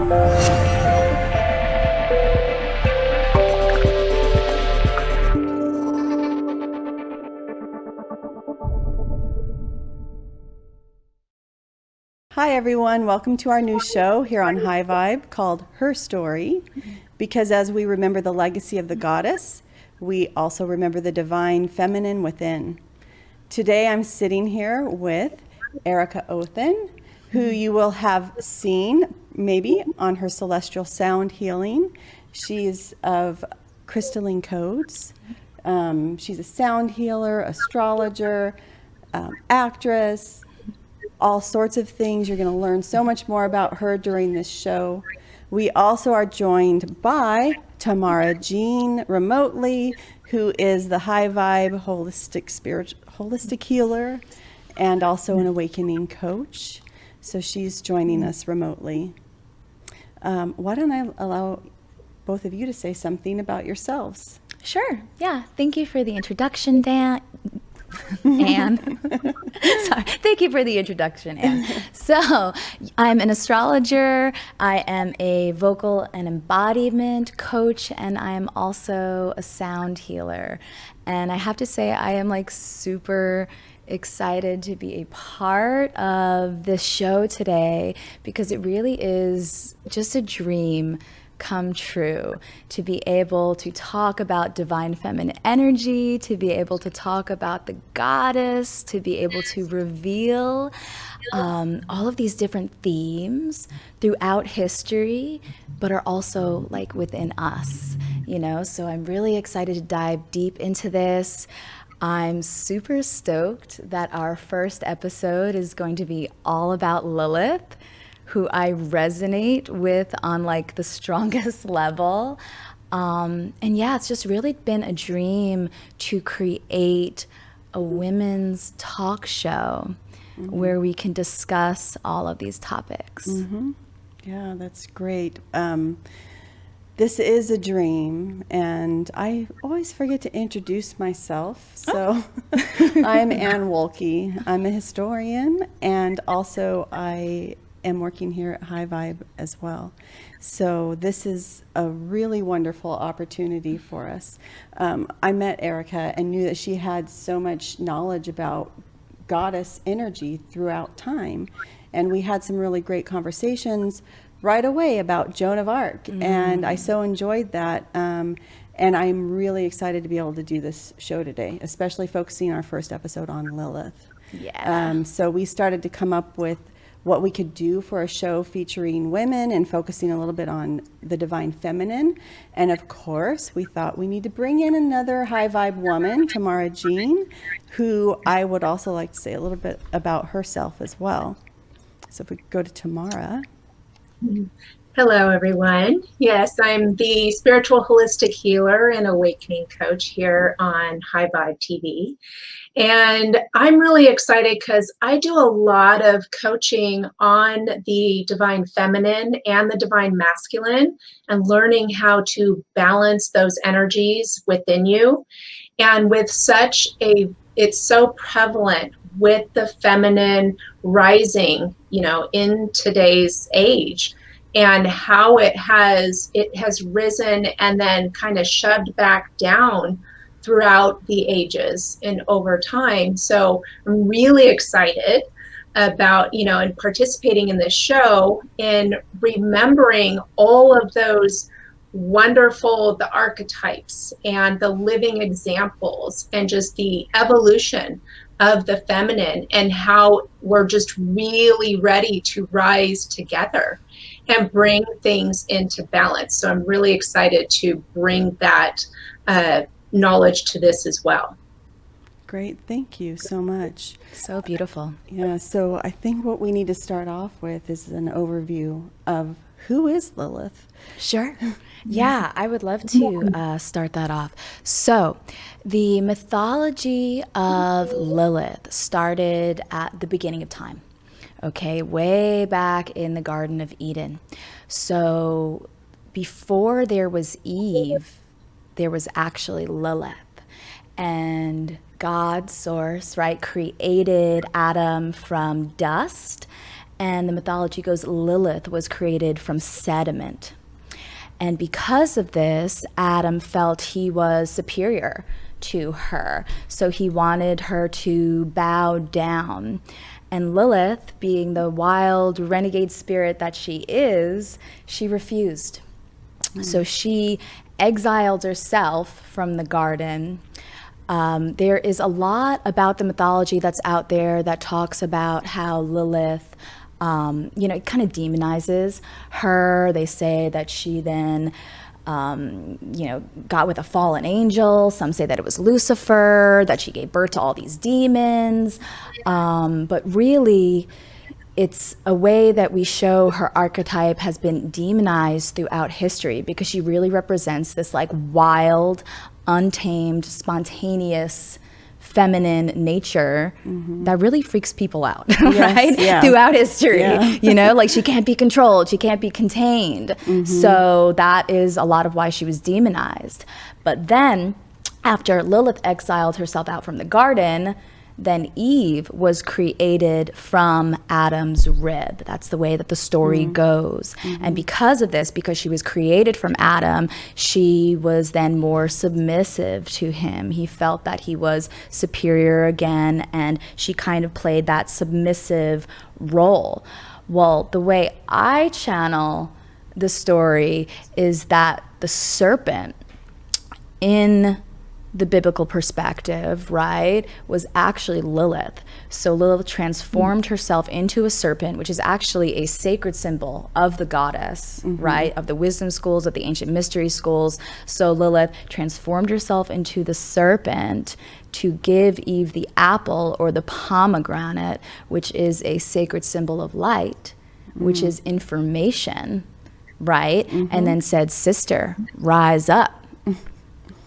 Hi everyone, welcome to our new show here on High Vibe called Herstory, because as we remember the legacy of the goddess, we also remember the divine feminine within. Today I'm sitting here with Erica Othen, who you will have seen maybe on her celestial sound healing. She's of crystalline codes. She's a sound healer, astrologer, actress, all sorts of things. You're going to learn so much more about her during this show. We also are joined by Tamara Jean remotely, who is the High Vibe holistic healer and also an awakening coach. So she's joining us remotely. Why don't I allow both of you to say something about yourselves? Sure. Yeah. Thank you for the introduction, Dan. Anne. Sorry. Thank you for the introduction, Anne. So I'm an astrologer. I am a vocal and embodiment coach, and I am also a sound healer. And I have to say, I am like super excited to be a part of this show today, because it really is just a dream come true to be able to talk about divine feminine energy, to be able to talk about the goddess, to be able to reveal all of these different themes throughout history, but are also like within us, you know? So I'm really excited to dive deep into this. I'm super stoked that our first episode is going to be all about Lilith, who I resonate with on like the strongest level. And yeah, it's just really been a dream to create a women's talk show where we can discuss all of these topics. Yeah, that's great. This is a dream, and I always forget to introduce myself. So I'm Ann Wolke. I'm a historian, and also I am working here at High Vibe as well. So this is a really wonderful opportunity for us. I met Erica and knew that she had so much knowledge about goddess energy throughout time. And we had some really great conversations right away about Joan of Arc. And I so enjoyed that. And I'm really excited to be able to do this show today, especially focusing our first episode on Lilith. Yeah. So we started to come up with what we could do for a show featuring women and focusing a little bit on the divine feminine. And of course, we thought we need to bring in another high vibe woman, Tamara Jean, who I would also like to say a little bit about herself as well. So if we go to Tamara. Hello, everyone. Yes, I'm the spiritual holistic healer and awakening coach here on High Vibe TV. And I'm really excited because I do a lot of coaching on the divine feminine and the divine masculine and learning how to balance those energies within you. And with it's so prevalent with the feminine rising, you know, in today's age, and how it has risen and then kind of shoved back down throughout the ages and over time. So I'm really excited about, you know, and participating in this show and remembering all of those wonderful, the archetypes and the living examples and just the evolution of the feminine and how we're just really ready to rise together and bring things into balance. So I'm really excited to bring that knowledge to this as well. Great, thank you so much. So beautiful. Yeah, so I think what we need to start off with is an overview of who is Lilith. Sure. Yeah, I would love to start that off. So the mythology of Lilith started at the beginning of time. Okay, way back in the Garden of Eden. So before there was Eve, there was actually Lilith. And God, source, right, created Adam from dust And the mythology goes Lilith was created from sediment. And because of this, Adam felt he was superior to her. So he wanted her to bow down. And Lilith, being the wild renegade spirit that she is, she refused. So she exiled herself from the garden. There is a lot about the mythology that's out there that talks about how Lilith, it kind of demonizes her. They say that she then, got with a fallen angel. Some say that it was Lucifer, that she gave birth to all these demons. But really, it's a way that we show her archetype has been demonized throughout history, because she really represents this like wild, untamed, spontaneous, feminine nature that really freaks people out, right? Yeah. Throughout history, Yeah. like she can't be controlled, she can't be contained. So that is a lot of why she was demonized. But then after Lilith exiled herself out from the garden, then Eve was created from Adam's rib. That's the way that the story goes. And because of this, because she was created from Adam, she was then more submissive to him. He felt that he was superior again, and she kind of played that submissive role. Well, the way I channel the story is that the serpent in the biblical perspective, right, was actually Lilith. So Lilith transformed herself into a serpent, which is actually a sacred symbol of the goddess, right, of the wisdom schools, of the ancient mystery schools. So Lilith transformed herself into the serpent to give Eve the apple or the pomegranate, which is a sacred symbol of light, which is information, right? And then said, sister, rise up.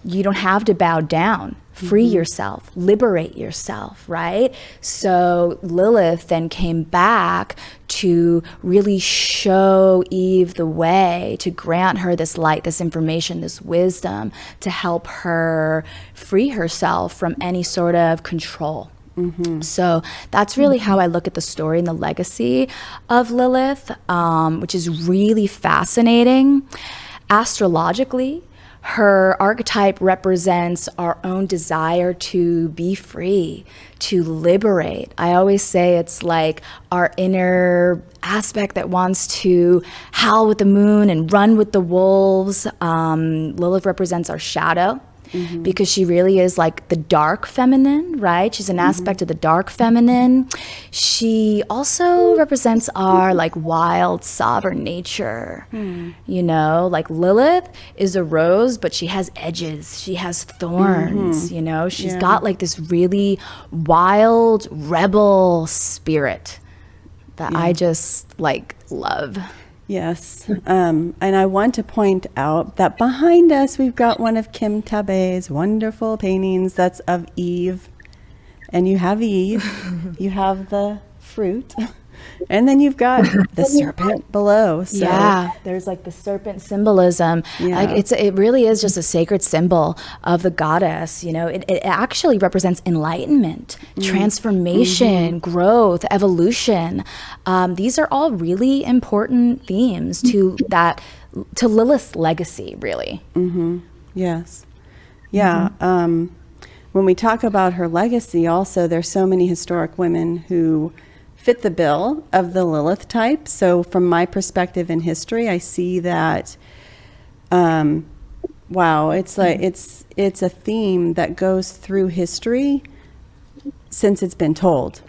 You don't have to bow down. Free yourself, liberate yourself, right? So Lilith then came back to really show Eve the way, to grant her this light, this information, this wisdom, to help her free herself from any sort of control. So that's really how I look at the story and the legacy of Lilith, which is really fascinating. Astrologically, her archetype represents our own desire to be free, to liberate. I always say it's like our inner aspect that wants to howl with the moon and run with the wolves. Lilith represents our shadow. Because she really is like the dark feminine, right? She's an aspect of the dark feminine. She also represents our like wild sovereign nature. Like Lilith is a rose, but she has edges, she has thorns. She's got like this really wild rebel spirit that I just like love. Yes. And I want to point out that behind us, we've got one of Kim Tabé's wonderful paintings that's of Eve. And you have Eve, you have the fruit, and then you've got the serpent below. So there's like the serpent symbolism. Like it really is just a sacred symbol of the goddess. It actually represents enlightenment, transformation, growth, evolution. These are all really important themes to Lilith's legacy, really. Yes. Yeah. When we talk about her legacy, also, there's so many historic women who fit the bill of the Lilith type. So from my perspective in history, I see that, it's like it's a theme that goes through history since it's been told.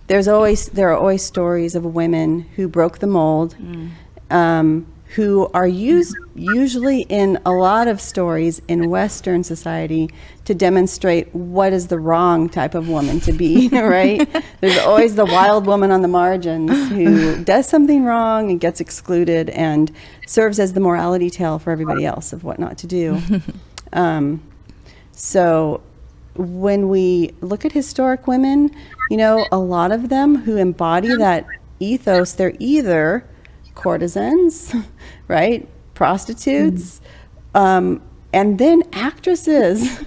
There are always stories of women who broke the mold, who are used usually in a lot of stories in Western society to demonstrate what is the wrong type of woman to be, right? There's always the wild woman on the margins who does something wrong and gets excluded and serves as the morality tale for everybody else of what not to do. So when we look at historic women, a lot of them who embody that ethos, they're either courtesans, right? Prostitutes, and then actresses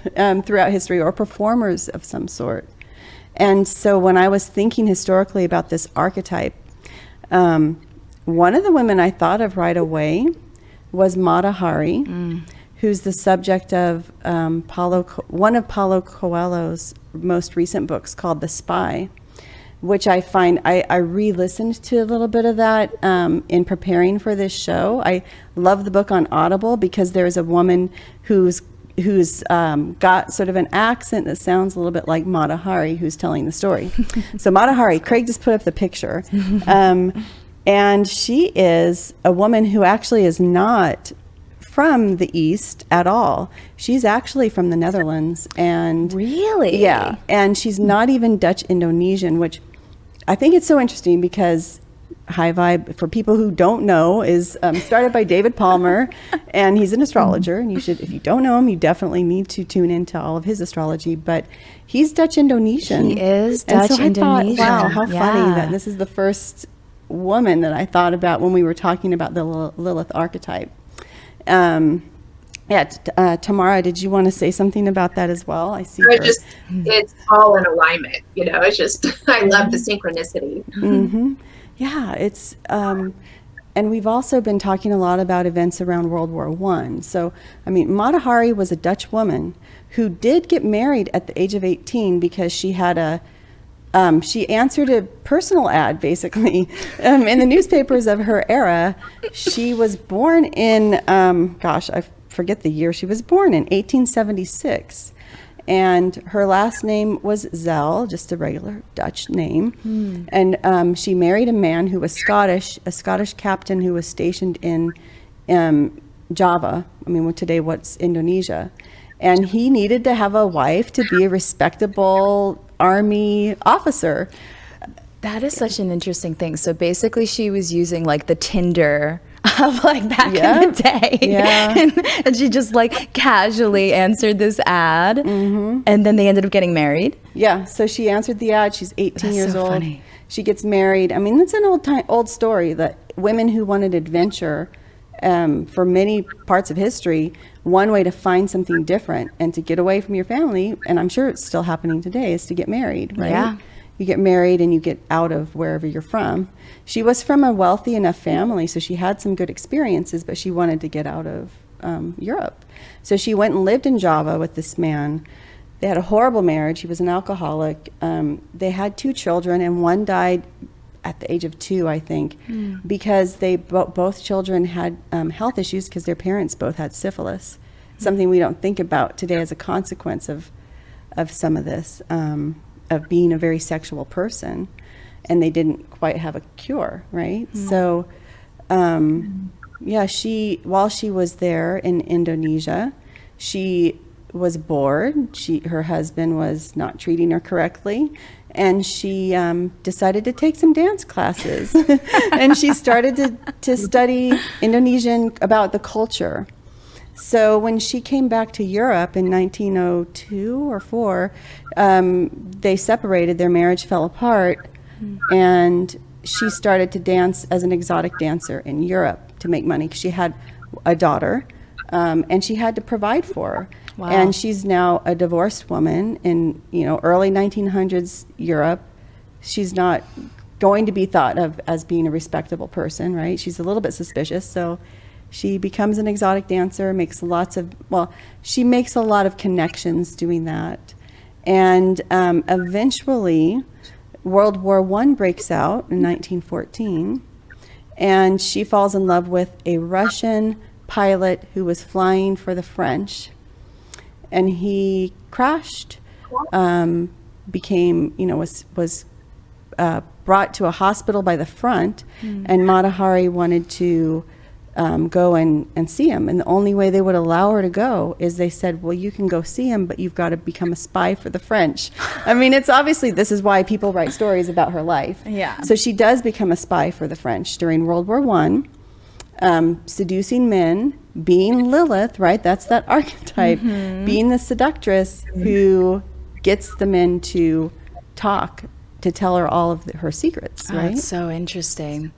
throughout history, or performers of some sort. And so when I was thinking historically about this archetype, One of the women I thought of right away was Mata Hari, who's the subject of one of Paulo Coelho's most recent books called The Spy, which I find, I re-listened to a little bit of that in preparing for this show. I love the book on Audible because there's a woman who's got sort of an accent that sounds a little bit like Mata Hari, who's telling the story. So Mata Hari, Craig just put up the picture. And she is a woman who actually is not from the East at all. She's actually from the Netherlands. And Really? yeah, and she's not even Dutch Indonesian, which I think it's so interesting because High Vibe, for people who don't know, is started by David Palmer, and he's an astrologer. And you should, if you don't know him, you definitely need to tune into all of his astrology. But he's Dutch Indonesian. He is And Dutch so I thought, Indonesian. wow, how funny Yeah. that this is the first woman that I thought about when we were talking about the Lilith archetype. Tamara, did you want to say something about that as well? I see her. It's all in alignment, it's just, I love the synchronicity. Yeah, it's, and we've also been talking a lot about events around World War I. So, I mean, Mata Hari was a Dutch woman who did get married at the age of 18 because she had she answered a personal ad, basically, in the newspapers of her era. She was born in, I forget the year she was born in, 1876. And her last name was Zell, just a regular Dutch name. And she married a man who was Scottish, a Scottish captain who was stationed in Java. I mean, today what's Indonesia. And he needed to have a wife to be a respectable army officer. That is such an interesting thing. So basically she was using like the Tinder of like back in the day. Yeah. and she just like casually answered this ad and then they ended up getting married. Yeah, so she answered the ad. She's 18 That's years so old. funny. She gets married. I mean, that's an old story that women who wanted adventure for many parts of history, one way to find something different and to get away from your family, and I'm sure it's still happening today, is to get married, right? Yeah. You get married and you get out of wherever you're from. She was from a wealthy enough family, so she had some good experiences, but she wanted to get out of Europe. So she went and lived in Java with this man. They had a horrible marriage. He was an alcoholic. They had 2 children, and one died at the age of 2, I think, because they both children had health issues because their parents both had syphilis. Something we don't think about today as a consequence of some of this, of being a very sexual person, and they didn't quite have a cure, right? So, while she was there in Indonesia, she was bored. Her husband was not treating her correctly, and she decided to take some dance classes. And she started to study Indonesian, about the culture. So when she came back to Europe in 1902 or 4, they separated, their marriage fell apart, and she started to dance as an exotic dancer in Europe to make money, because she had a daughter, and she had to provide for her. Wow. And she's now a divorced woman in early 1900s Europe. She's not going to be thought of as being a respectable person, right? She's a little bit suspicious, so she becomes an exotic dancer, she makes a lot of connections doing that. And eventually, World War I breaks out in 1914, and she falls in love with a Russian pilot who was flying for the French. And he crashed, was brought to a hospital by the front, and Mata Hari wanted to go and see him. And the only way they would allow her to go is they said, well, you can go see him, but you've got to become a spy for the French. I mean, it's obviously, this is why people write stories about her life. Yeah. So she does become a spy for the French during World War I, seducing men, being Lilith, right? That's that archetype, being the seductress who gets the men to talk, to tell her all of her secrets, Oh, right? that's so interesting.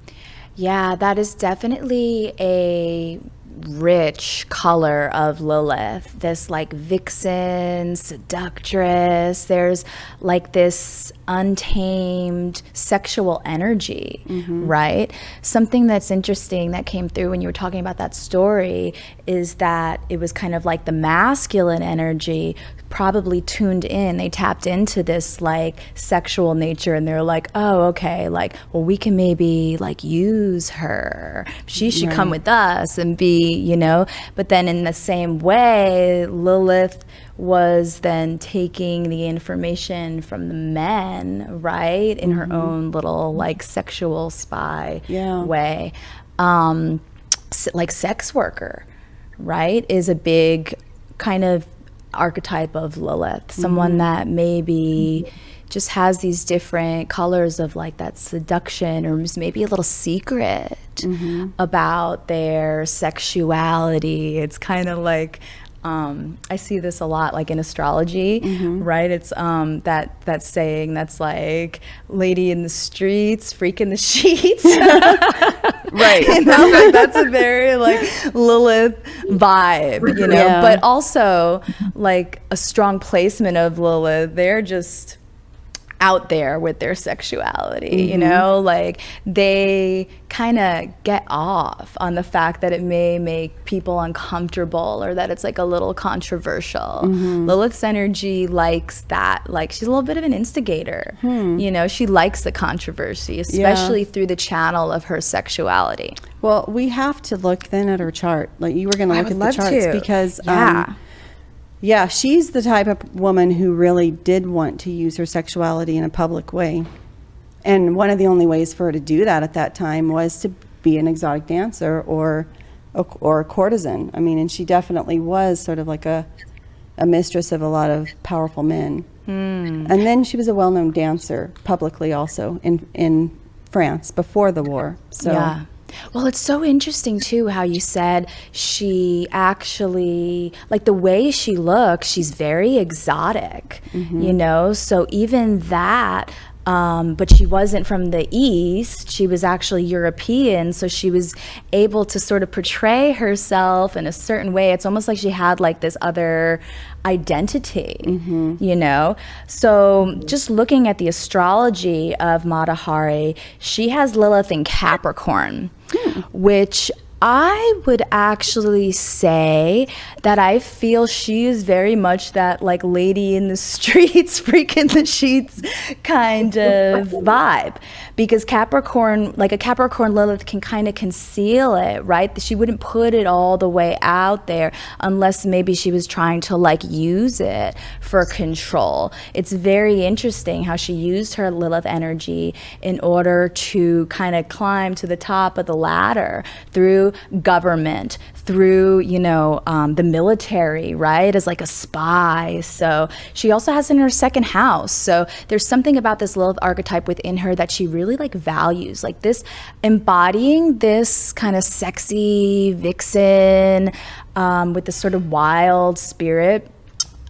Yeah, that is definitely a rich color of Lilith, this like vixen, seductress. There's like this untamed sexual energy, right? Something that's interesting that came through when you were talking about that story is that it was kind of like the masculine energy probably tuned in. They tapped into this like sexual nature, and they're like, oh, okay, like, well, we can maybe like use her. She should come with us and be, you know. But then in the same way, Lilith was then taking the information from the men, right, in her own little like sexual spy way. Like sex worker, right, is a big kind of archetype of Lilith, someone that maybe just has these different colors of like that seduction, or maybe a little secret about their sexuality. It's kind of like I see this a lot like in astrology, right? It's that saying that's like lady in the streets, freak in the sheets. Right. You know, like that's a very like Lilith vibe, you know, but also like a strong placement of Lilith. They're just out there with their sexuality, you know, like they kind of get off on the fact that it may make people uncomfortable or that it's like a little controversial. Lilith's energy likes that. Like she's a little bit of an instigator, you know, she likes the controversy, especially through the channel of her sexuality. Well, we have to look then at her chart. Like you were going to look at the charts because yeah, she's the type of woman who really did want to use her sexuality in a public way. And one of the only ways for her to do that at that time was to be an exotic dancer or a courtesan. I mean, and she definitely was sort of like a mistress of a lot of powerful men. And then she was a well-known dancer publicly also in France before the war. So. Yeah. Well, it's so interesting too how you said she actually, like the way she looks, she's very exotic, you know, so even that, but she wasn't from the East, she was actually European, so she was able to sort of portray herself in a certain way. It's almost like she had like this other identity, you know. So just looking at the astrology of Mata Hari, she has Lilith in Capricorn, which I would actually say that I feel she is very much that like lady in the streets, freak in the sheets kind of vibe. Because Capricorn, like a Capricorn Lilith can kind of conceal it, right? She wouldn't put it all the way out there unless maybe she was trying to like use it for control. It's very interesting how she used her Lilith energy in order to kind of climb to the top of the ladder through government, through, you know, the military, right, as like a spy. So she also has in her second house. So there's something about this Lilith archetype within her that she really like values, like this embodying this kind of sexy vixen with this sort of wild spirit.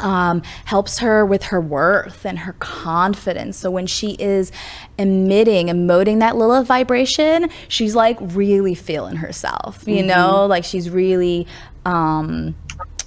Helps her with her worth and her confidence. So when she is emoting that Lilith vibration, she's like really feeling herself, you know, like she's really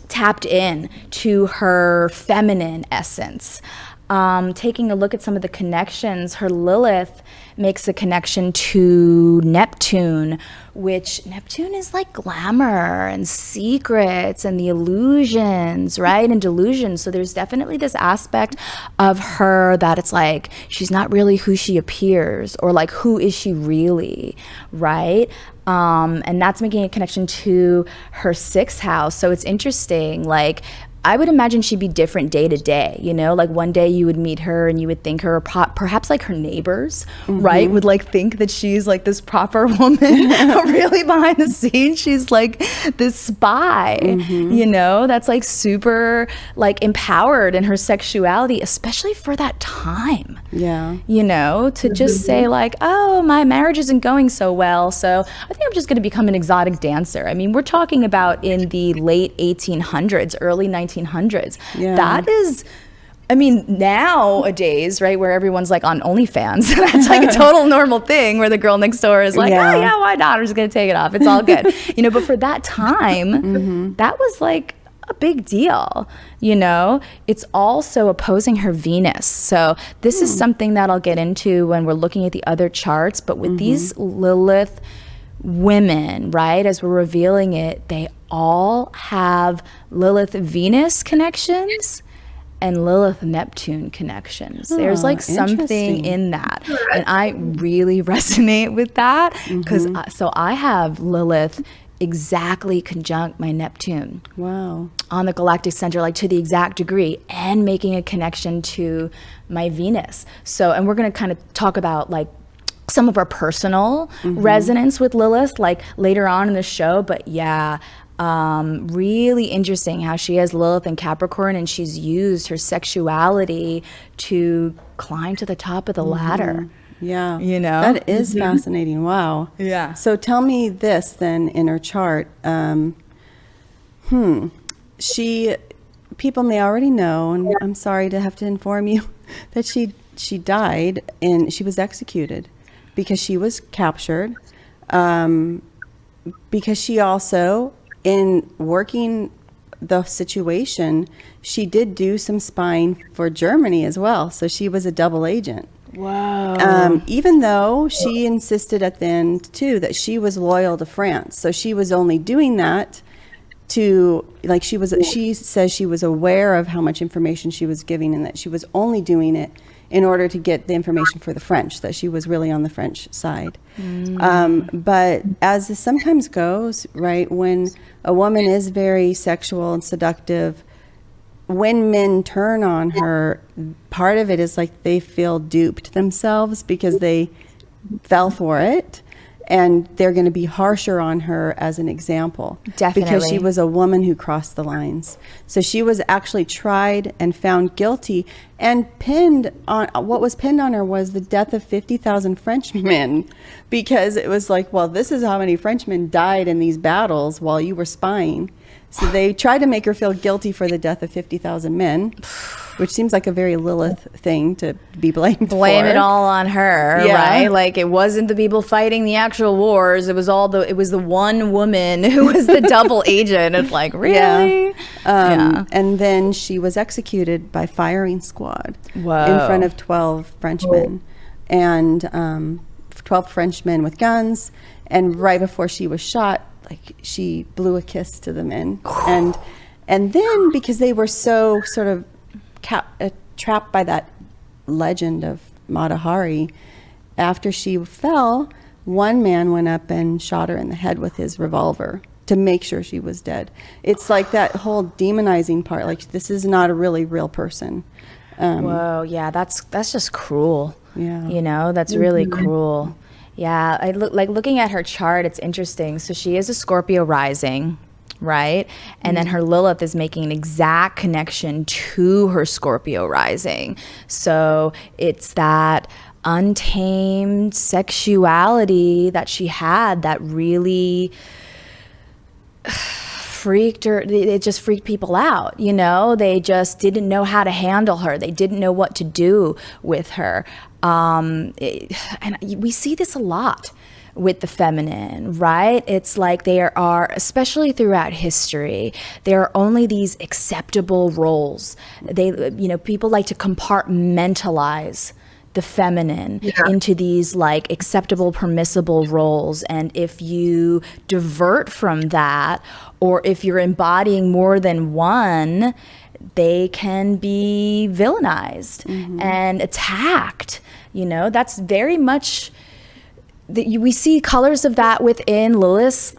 tapped in to her feminine essence. Taking a look at some of the connections, her Lilith makes a connection to Neptune, which Neptune is like glamour and secrets and the illusions, right? And delusions. So there's definitely this aspect of her that it's like she's not really who she appears, or like who is she really, right? And that's making a connection to her sixth house. So it's interesting, like I would imagine she'd be different day to day, you know, like one day you would meet her and you would think her, perhaps like her neighbors, right, would like think that she's like this proper woman, but really behind the scenes, she's like this spy, you know, that's like super like empowered in her sexuality, especially for that time. Yeah. You know, to just say like, oh, my marriage isn't going so well, so I think I'm just going to become an exotic dancer. I mean, we're talking about in the late 1800s, early 1900s. Yeah. That is I mean, nowadays, right, where everyone's like on OnlyFans, that's like a total normal thing where the girl next door is like, oh yeah, why not? I'm just gonna take it off. It's all good, you know. But for that time, that was like a big deal, you know. It's also opposing her Venus. So this is something that I'll get into when we're looking at the other charts. But with these Lilith women, right, as we're revealing it, they all have Lilith Venus connections and Lilith Neptune connections. There's like something in that, and I really resonate with that because so I have Lilith exactly conjunct my Neptune. Wow. On the galactic center, like to the exact degree, and making a connection to my Venus. So, and we're going to kind of talk about like some of our personal resonance with Lilith like later on in the show, but yeah, really interesting how she has Lilith and Capricorn, and she's used her sexuality to climb to the top of the ladder. Yeah. You know? That is fascinating. Wow. Yeah. So tell me this then in her chart. People may already know, and I'm sorry to have to inform you that she died and she was executed because she was captured. Because she also, in working the situation, she did do some spying for Germany as well. So she was a double agent. Wow. Even though she insisted at the end too that she was loyal to France. So she was only doing that to, like, she says she was aware of how much information she was giving, and that she was only doing it in order to get the information for the French, that she was really on the French side. But as it sometimes goes, right, when a woman is very sexual and seductive, when men turn on her, part of it is like they feel duped themselves because they fell for it, and they're going to be harsher on her as an example. Definitely. Because she was a woman who crossed the lines. So she was actually tried and found guilty, and pinned on, what was pinned on her was the death of 50,000 Frenchmen, because it was like, well, this is how many Frenchmen died in these battles while you were spying. So they tried to make her feel guilty for the death of 50,000 men, which seems like a very Lilith thing to be blamed for. Blame it all on her, right? Like, it wasn't the people fighting the actual wars. It was the one woman who was the double agent. It's like, really? And then she was executed by firing squad in front of 12 Frenchmen, and 12 Frenchmen with guns. And right before she was shot, like, she blew a kiss to the men, and then because they were so sort of trapped by that legend of Mata Hari, after she fell, one man went up and shot her in the head with his revolver to make sure she was dead. It's like that whole demonizing part, like, this is not a really real person. Whoa, yeah, that's just cruel. Yeah. You know, that's really cruel. Yeah, I looking at her chart, it's interesting. So she is a Scorpio rising, right? And then her Lilith is making an exact connection to her Scorpio rising. So it's that untamed sexuality that she had that really freaked her. It just freaked people out, you know? They just didn't know how to handle her. They didn't know what to do with her. And we see this a lot with the feminine, right? It's like there are, especially throughout history, there are only these acceptable roles. People like to compartmentalize the feminine into these like acceptable, permissible roles. And if you divert from that, or if you're embodying more than one, they can be villainized and attacked. You know, that's very much, we see colors of that within Lilith's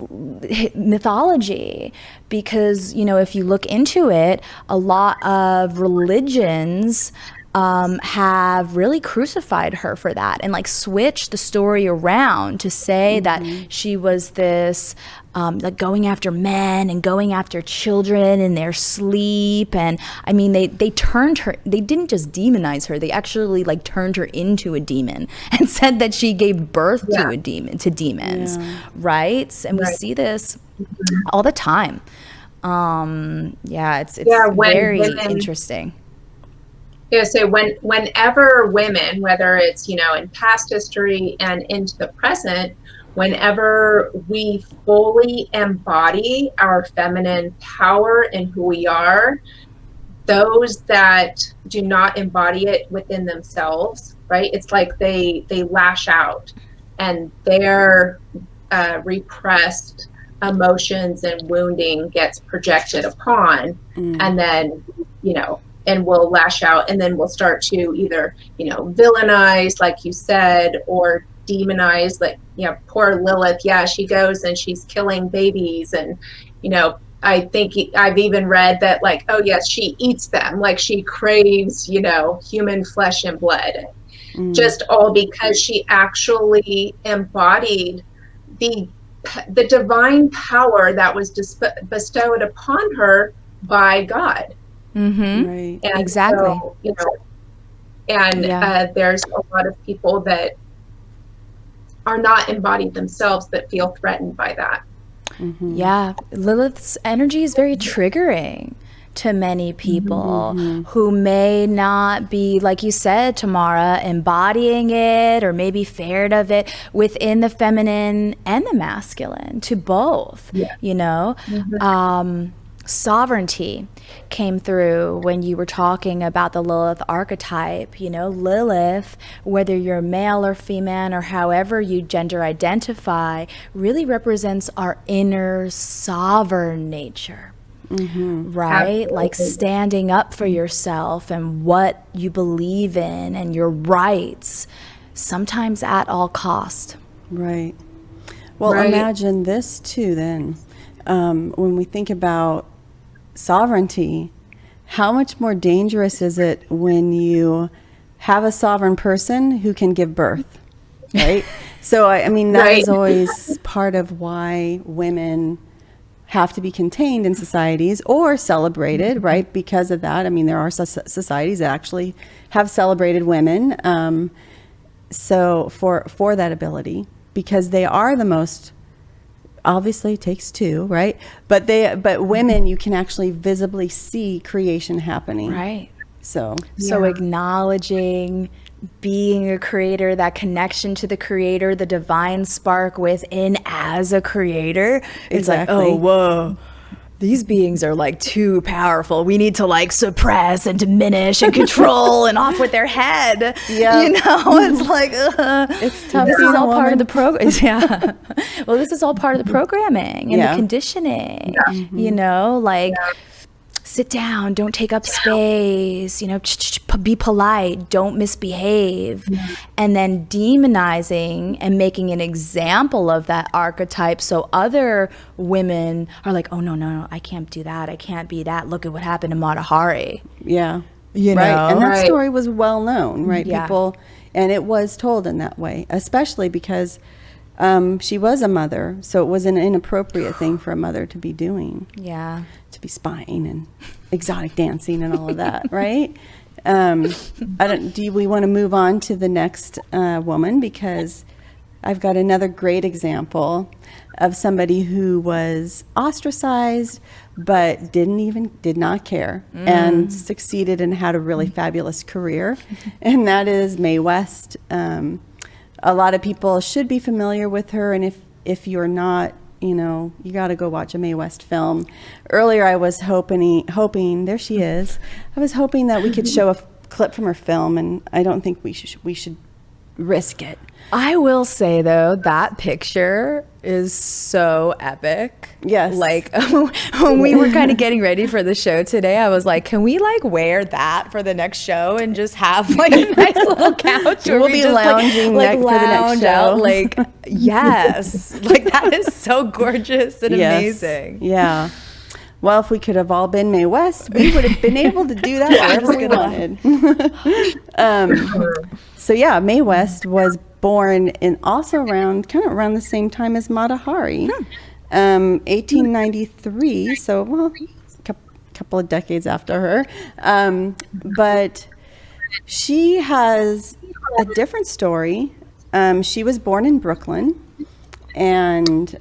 mythology, because, you know, if you look into it, a lot of religions have really crucified her for that, and like switched the story around to say that she was this like going after men and going after children in their sleep. And I mean, they turned her, they didn't just demonize her, they actually like turned her into a demon and said that she gave birth to a demon, to demons, right? And we see this all the time. It's very interesting. Yeah, so whenever women, whether it's, you know, in past history and into the present, whenever we fully embody our feminine power and who we are, those that do not embody it within themselves, right? It's like they lash out, and their repressed emotions and wounding gets projected upon, and then, you know, and we'll lash out, and then we'll start to either, you know, villainize, like you said, or demonize, like, you know, poor Lilith. Yeah, she goes and she's killing babies, and, you know, I think I've even read that, like, oh yes, she eats them, like she craves, you know, human flesh and blood, just all because she actually embodied the divine power that was bestowed upon her by God. Right. And Exactly. so, you know, and there's a lot of people that are not embodied themselves that feel threatened by that. Yeah, Lilith's energy is very triggering to many people who may not be, like you said, Tamara, embodying it or maybe feared of it within the feminine and the masculine, to both, you know. Sovereignty came through when you were talking about the Lilith archetype. You know, Lilith, whether you're male or female or however you gender identify, really represents our inner sovereign nature. Right? Absolutely. Like standing up for yourself and what you believe in and your rights, sometimes at all cost. Right. Well, imagine this too then. When we think about sovereignty, how much more dangerous is it when you have a sovereign person who can give birth, right? So, I mean, that is always part of why women have to be contained in societies or celebrated, right? Because of that. I mean, there are societies that actually have celebrated women. So for that ability, because they are the most, obviously it takes two, right? But women, you can actually visibly see creation happening. Right. So Acknowledging being a creator, that connection to the creator, the divine spark within as a creator. It's like, oh, whoa, these beings are like too powerful. We need to like suppress and diminish and control and off with their head. Yeah. You know, it's like, it's tough. this is all part of the program. Yeah. Well, this is all part of the programming and the conditioning, you know, like, sit down, don't take up space, you know, be polite, don't misbehave. And then demonizing and making an example of that archetype so other women are like, oh, no, I can't do that. I can't be that. Look at what happened to Mata Hari. Yeah. You know? And that story was well known, right? Yeah. People, and it was told in that way, especially because she was a mother. So it was an inappropriate thing for a mother to be doing. Yeah. To be spying and exotic dancing and all of that, right? Do we want to move on to the next woman? Because I've got another great example of somebody who was ostracized, but did not care and succeeded and had a really fabulous career. And that is Mae West. A lot of people should be familiar with her. And if you're not, you know, you got to go watch a Mae West film. Earlier, I was hoping, there she is. I was hoping that we could show a clip from her film, and I don't think we should risk it. I will say, though, that picture is so epic. Yes. Like, when we were kind of getting ready for the show today, I was like, can we, like, wear that for the next show and just have, like, a nice little couch where We'll we be just, lounging like for the next lounge show. out? Like, yes. Like, that is so gorgeous and amazing. Yeah. Well, if we could have all been Mae West, we would have been able to do that wherever we wanted. So yeah, Mae West was born in also kind of around the same time as Mata Hari, 1893. So, well, a couple of decades after her. But she has a different story. She was born in Brooklyn and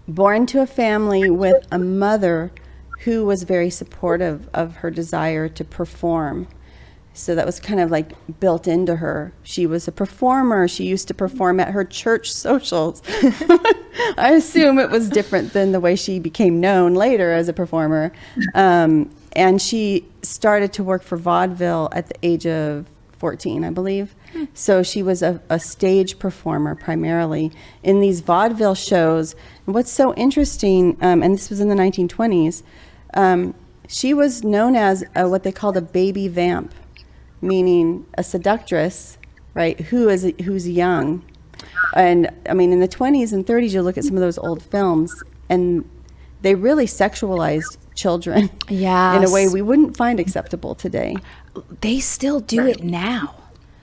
born to a family with a mother who was very supportive of her desire to perform. So that was kind of like built into her. She was a performer. She used to perform at her church socials. I assume it was different than the way she became known later as a performer. And she started to work for vaudeville at the age of 14, I believe. So she was a stage performer primarily in these vaudeville shows. And what's so interesting, and this was in the 1920s, she was known as what they called a baby vamp, meaning a seductress, right, who's young. And I mean, in the 20s and 30s, you look at some of those old films, and they really sexualized children in a way we wouldn't find acceptable today. They still do it now.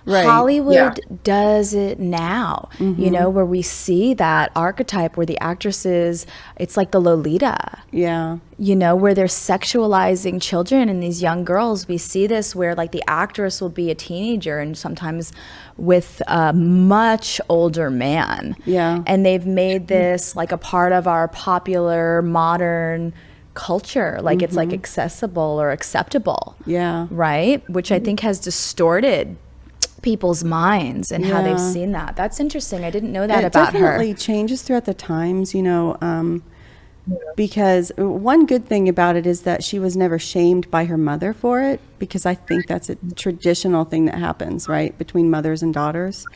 Right. Hollywood does it now, you know, where we see that archetype where the actresses, it's like the Lolita. Yeah. You know, where they're sexualizing children and these young girls. We see this where like the actress will be a teenager and sometimes with a much older man. Yeah. And they've made this like a part of our popular modern culture. Like it's like accessible or acceptable. Yeah. Right? Which I think has distorted people's minds and how they've seen that. That's interesting. I didn't know that about her. It definitely changes throughout the times, you know, because one good thing about it is that she was never shamed by her mother for it, because I think that's a traditional thing that happens, right, between mothers and daughters,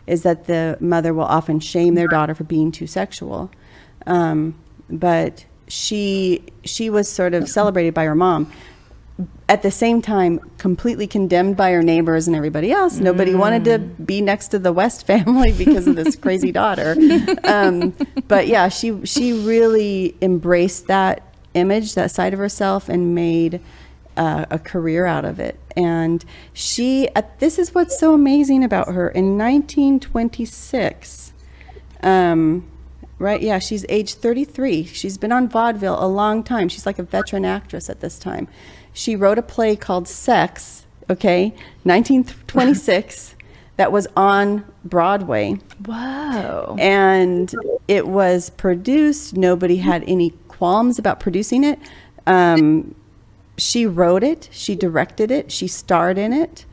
is that the mother will often shame their daughter for being too sexual. But she was sort of celebrated by her mom. At the same time, completely condemned by her neighbors and everybody else. Nobody wanted to be next to the West family because of this crazy daughter. But yeah, she really embraced that image, that side of herself, and made a career out of it. And this is what's so amazing about her. In 1926, right? Yeah, she's age 33. She's been on vaudeville a long time. She's like a veteran actress at this time. She wrote a play called Sex, 1926, that was on Broadway. Whoa. And it was produced. Nobody had any qualms about producing it. She wrote it. She directed it. She starred in it.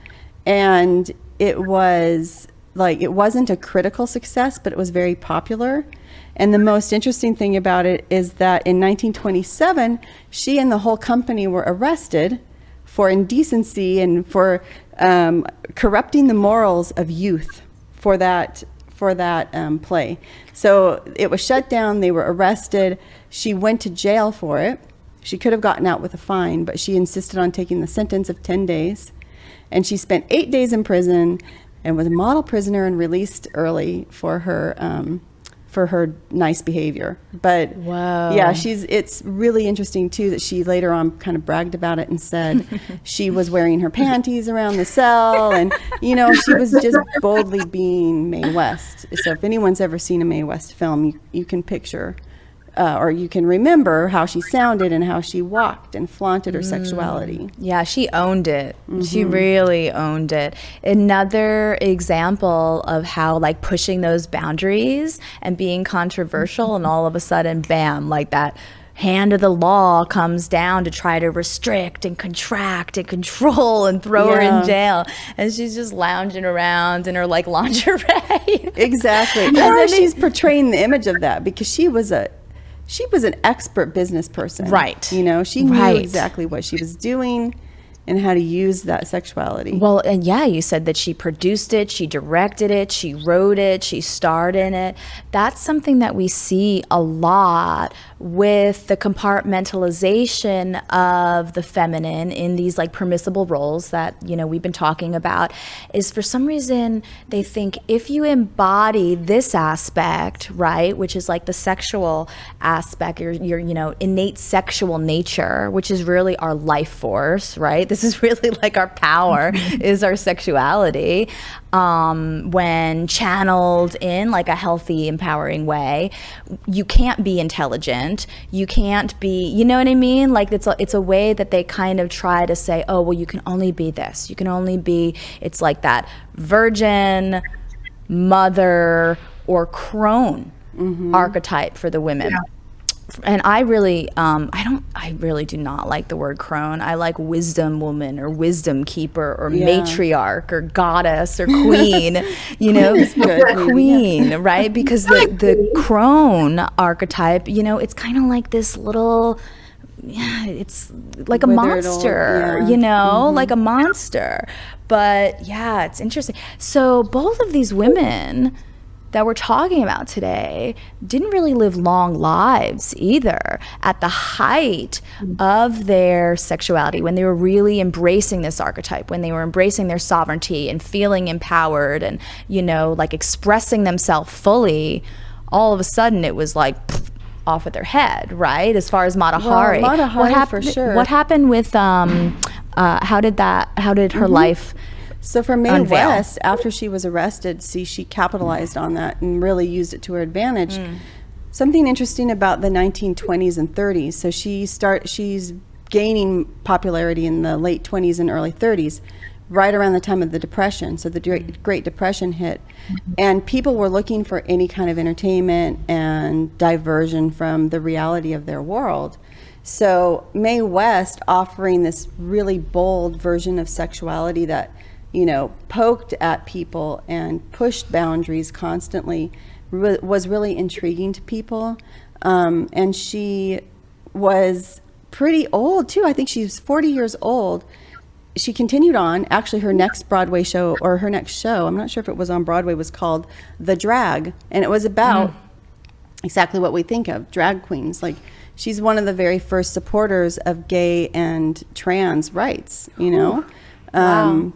And it was like, it wasn't a critical success, but it was very popular. And the most interesting thing about it is that in 1927, she and the whole company were arrested for indecency and for corrupting the morals of youth for that play. So it was shut down. They were arrested. She went to jail for it. She could have gotten out with a fine, but she insisted on taking the sentence of 10 days. And she spent 8 days in prison and was a model prisoner and released early for her nice behavior. But Whoa. Yeah, it's really interesting too that she later on kind of bragged about it and said she was wearing her panties around the cell, and you know, she was just boldly being Mae West. So if anyone's ever seen a Mae West film, you can picture or you can remember how she sounded and how she walked and flaunted her sexuality. Yeah, she owned it. She really owned it. Another example of how like pushing those boundaries and being controversial and all of a sudden, bam, like that hand of the law comes down to try to restrict and contract and control and throw her in jail. And she's just lounging around in her like lingerie. Exactly. Or she's portraying the image of that because she was an expert business person. Right. You know, she knew exactly what she was doing and how to use that sexuality. Well, and yeah, you said that she produced it, she directed it, she wrote it, she starred in it. That's something that we see a lot with the compartmentalization of the feminine in these like permissible roles that, you know, we've been talking about, is for some reason they think if you embody this aspect, right, which is like the sexual aspect, your you know, innate sexual nature, which is really our life force, right? This is really like our power is our sexuality. When channeled in like a healthy, empowering way, you can't be intelligent. You can't be, you know what I mean? Like it's a way that they kind of try to say, oh, well, you can only be this. You can only be, it's like that virgin, mother, or crone archetype for the women. and I really, I really do not like the word crone. I like wisdom woman or wisdom keeper or matriarch or goddess or queen, you know, queen, right? Because the crone archetype, you know, it's kind of like this little, it's like a monster, you know, like a monster. But yeah, it's interesting. So both of these women that we're talking about today didn't really live long lives either at the height of their sexuality, when they were really embracing this archetype, when they were embracing their sovereignty and feeling empowered and, you know, like expressing themselves fully. All of a sudden it was like off with their head, right? As far as Matahari. Well, Matahari for sure. What happened with how did her life So for Mae unveil? West, after she was arrested, she capitalized on that and really used it to her advantage. Something interesting about the 1920s and 30s. So she's gaining popularity in the late 20s and early 30s, right around the time of the Depression. So the Great Depression hit, and people were looking for any kind of entertainment and diversion from the reality of their world. So Mae West offering this really bold version of sexuality that, you know, poked at people and pushed boundaries constantly was really intriguing to people. And she was pretty old too. I think she was 40 years old. She continued on. Actually, her next Broadway show, or her next show, I'm not sure if it was on Broadway, was called The Drag. And it was about exactly what we think of, drag queens. Like, she's one of the very first supporters of gay and trans rights, you know? Probably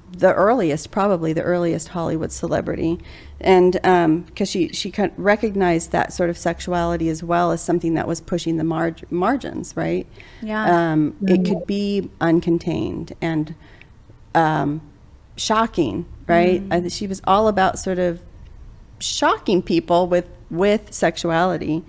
the earliest Hollywood celebrity. And because she kind of recognized that sort of sexuality as well as something that was pushing the margins, right? It could be uncontained and shocking, right? She was all about sort of shocking people with sexuality.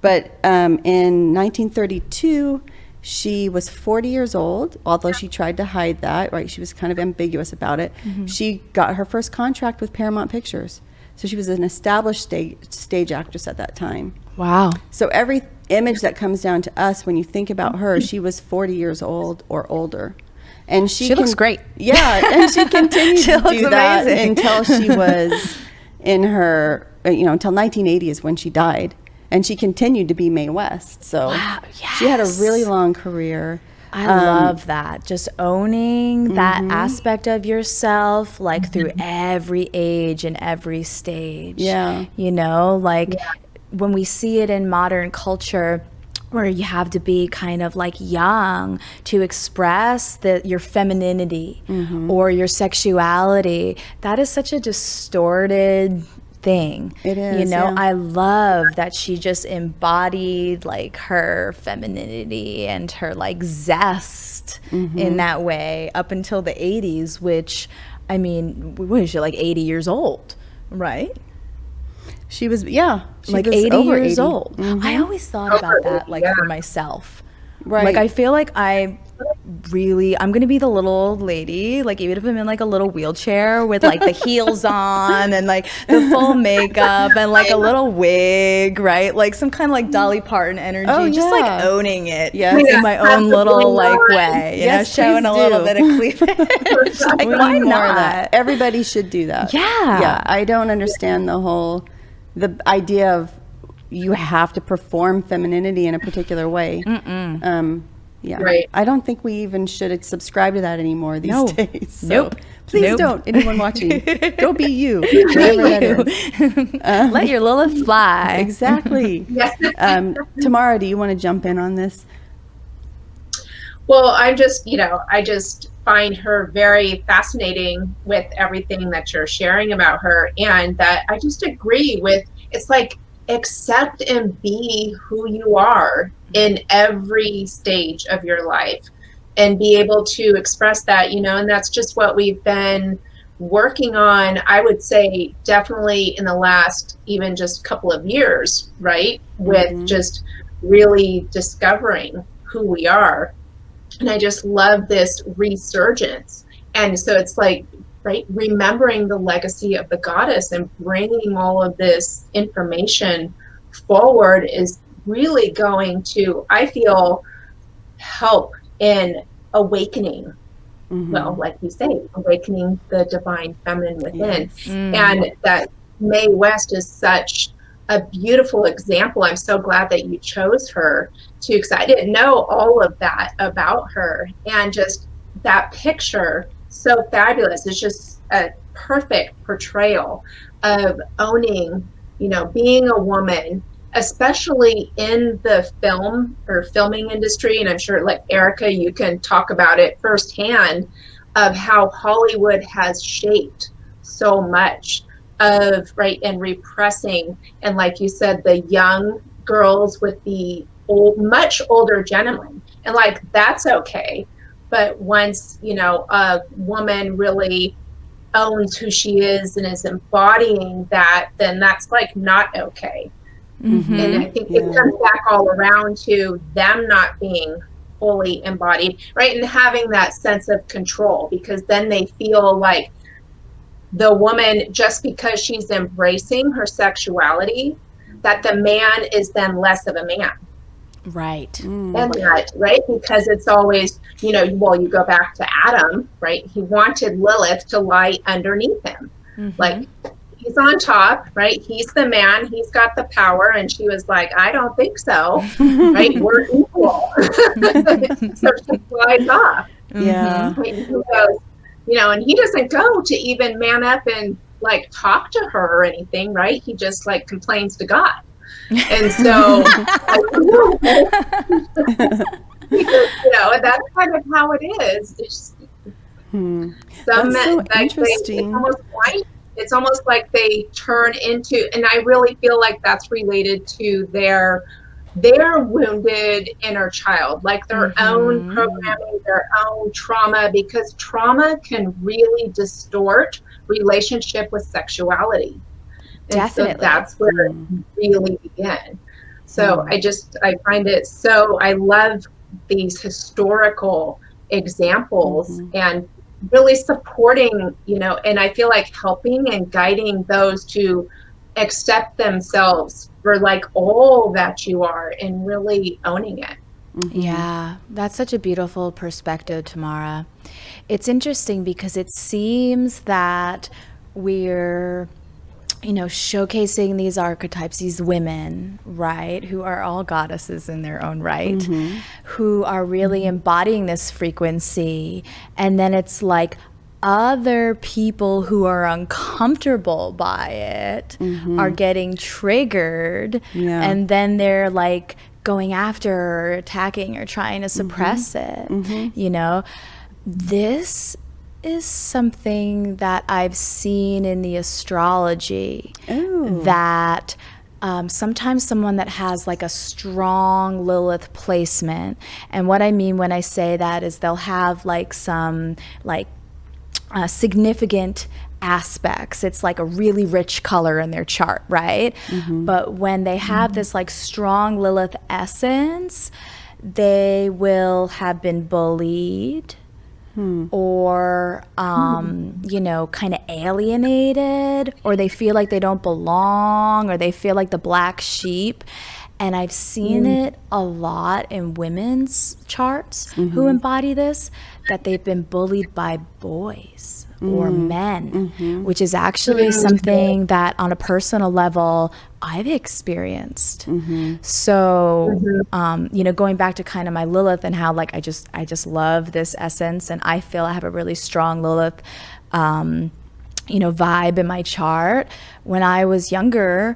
But in 1932, she was 40 years old, although she tried to hide that, right? She was kind of ambiguous about it. She got her first contract with Paramount Pictures. So she was an established stage actress at that time. Wow. So every image that comes down to us, when you think about her, she was 40 years old or older. And she looks great. Yeah, and she continued to do that amazing. until she was in her, until 1980 is when she died. And she continued to be Mae West. So she had a really long career. I love that. Just owning that aspect of yourself, like through every age and every stage. Yeah. You know, like when we see it in modern culture, where you have to be kind of like young to express your femininity or your sexuality, that is such a distorted thing. It is, you know. yeah. I love that she just embodied like her femininity and her like zest in that way up until the 80s, which, I mean, when was she, like 80 years old, right? She was, she like was 80 over years 80. old. I always thought about that, like for myself. Right. Like I feel like I'm gonna be the little old lady, like even if I'm in like a little wheelchair with like the heels on and like the full makeup and like a little wig, right? Like some kind of like Dolly Parton energy, just like owning it in my own little like way, you know, showing a little bit of cleavage. Like, We why need more not? of that. Everybody should do that. Yeah. I don't understand the idea of you have to perform femininity in a particular way. Right. I don't think we even should subscribe to that anymore these days. So Nope. Please don't, anyone watching. Go be you. Whatever that is. Let your Lilith fly. Exactly. Tamara, do you want to jump in on this? Well, I just find her very fascinating with everything that you're sharing about her, and that I just agree with. It's like, accept and be who you are in every stage of your life and be able to express that, and that's just what we've been working on, I would say, definitely in the last even just couple of years, right? With just really discovering who we are. And I just love this resurgence. And so it's like, right, remembering the legacy of the goddess and bringing all of this information forward is really going to, I feel, help in awakening. Well, like you say, awakening the divine feminine within. Yes. And that Mae West is such a beautiful example. I'm so glad that you chose her to, because I didn't know all of that about her. And just that picture, so fabulous. It's just a perfect portrayal of owning, you know, being a woman, especially in the film or filming industry. And I'm sure, like Erica, you can talk about it firsthand of how Hollywood has shaped so much of, right, and repressing. And like you said, the young girls with the old, much older gentlemen. And like, that's okay. But once, you know, a woman really owns who she is and is embodying that, then that's like not okay. And I think it comes back all around to them not being fully embodied, right? And having that sense of control, because then they feel like the woman, just because she's embracing her sexuality, that the man is then less of a man. Right. And that, right? Because it's always, you know, well, you go back to Adam, right? He wanted Lilith to lie underneath him. Like, he's on top, right? He's the man, he's got the power. And she was like, I don't think so, right? We're equal. So she flies off. Yeah. And he goes, you know, and he doesn't go to even man up and like talk to her or anything, right? He just like complains to God. And so, you know, and that's kind of how it is. It's some, That's so like, interesting. it's almost like they turn into, and I really feel like that's related to their wounded inner child, like their own programming, their own trauma, because trauma can really distort relationship with sexuality. And Definitely. so that's where it really began. So I find it so, I love these historical examples and really supporting, you know, and I feel like helping and guiding those to accept themselves for like all that you are and really owning it. Yeah, that's such a beautiful perspective, Tamara. It's interesting because it seems that we're, you know, showcasing these archetypes, these women, right, who are all goddesses in their own right, who are really embodying this frequency. And then it's like other people who are uncomfortable by it are getting triggered. And then they're like going after or attacking or trying to suppress it. You know, this is something that I've seen in the astrology, that sometimes someone that has like a strong Lilith placement, and what I mean when I say that is they'll have like some like significant aspects. It's like a really rich color in their chart, right? But when they have this like strong Lilith essence, they will have been bullied, or you know, kind of alienated, or they feel like they don't belong, or they feel like the black sheep. And I've seen it a lot in women's charts who embody this, that they've been bullied by boys or men, which is actually something that on a personal level I've experienced. So, you know, going back to kind of my Lilith and how like I just love this essence, and I feel I have a really strong Lilith, you know, vibe in my chart. When I was younger,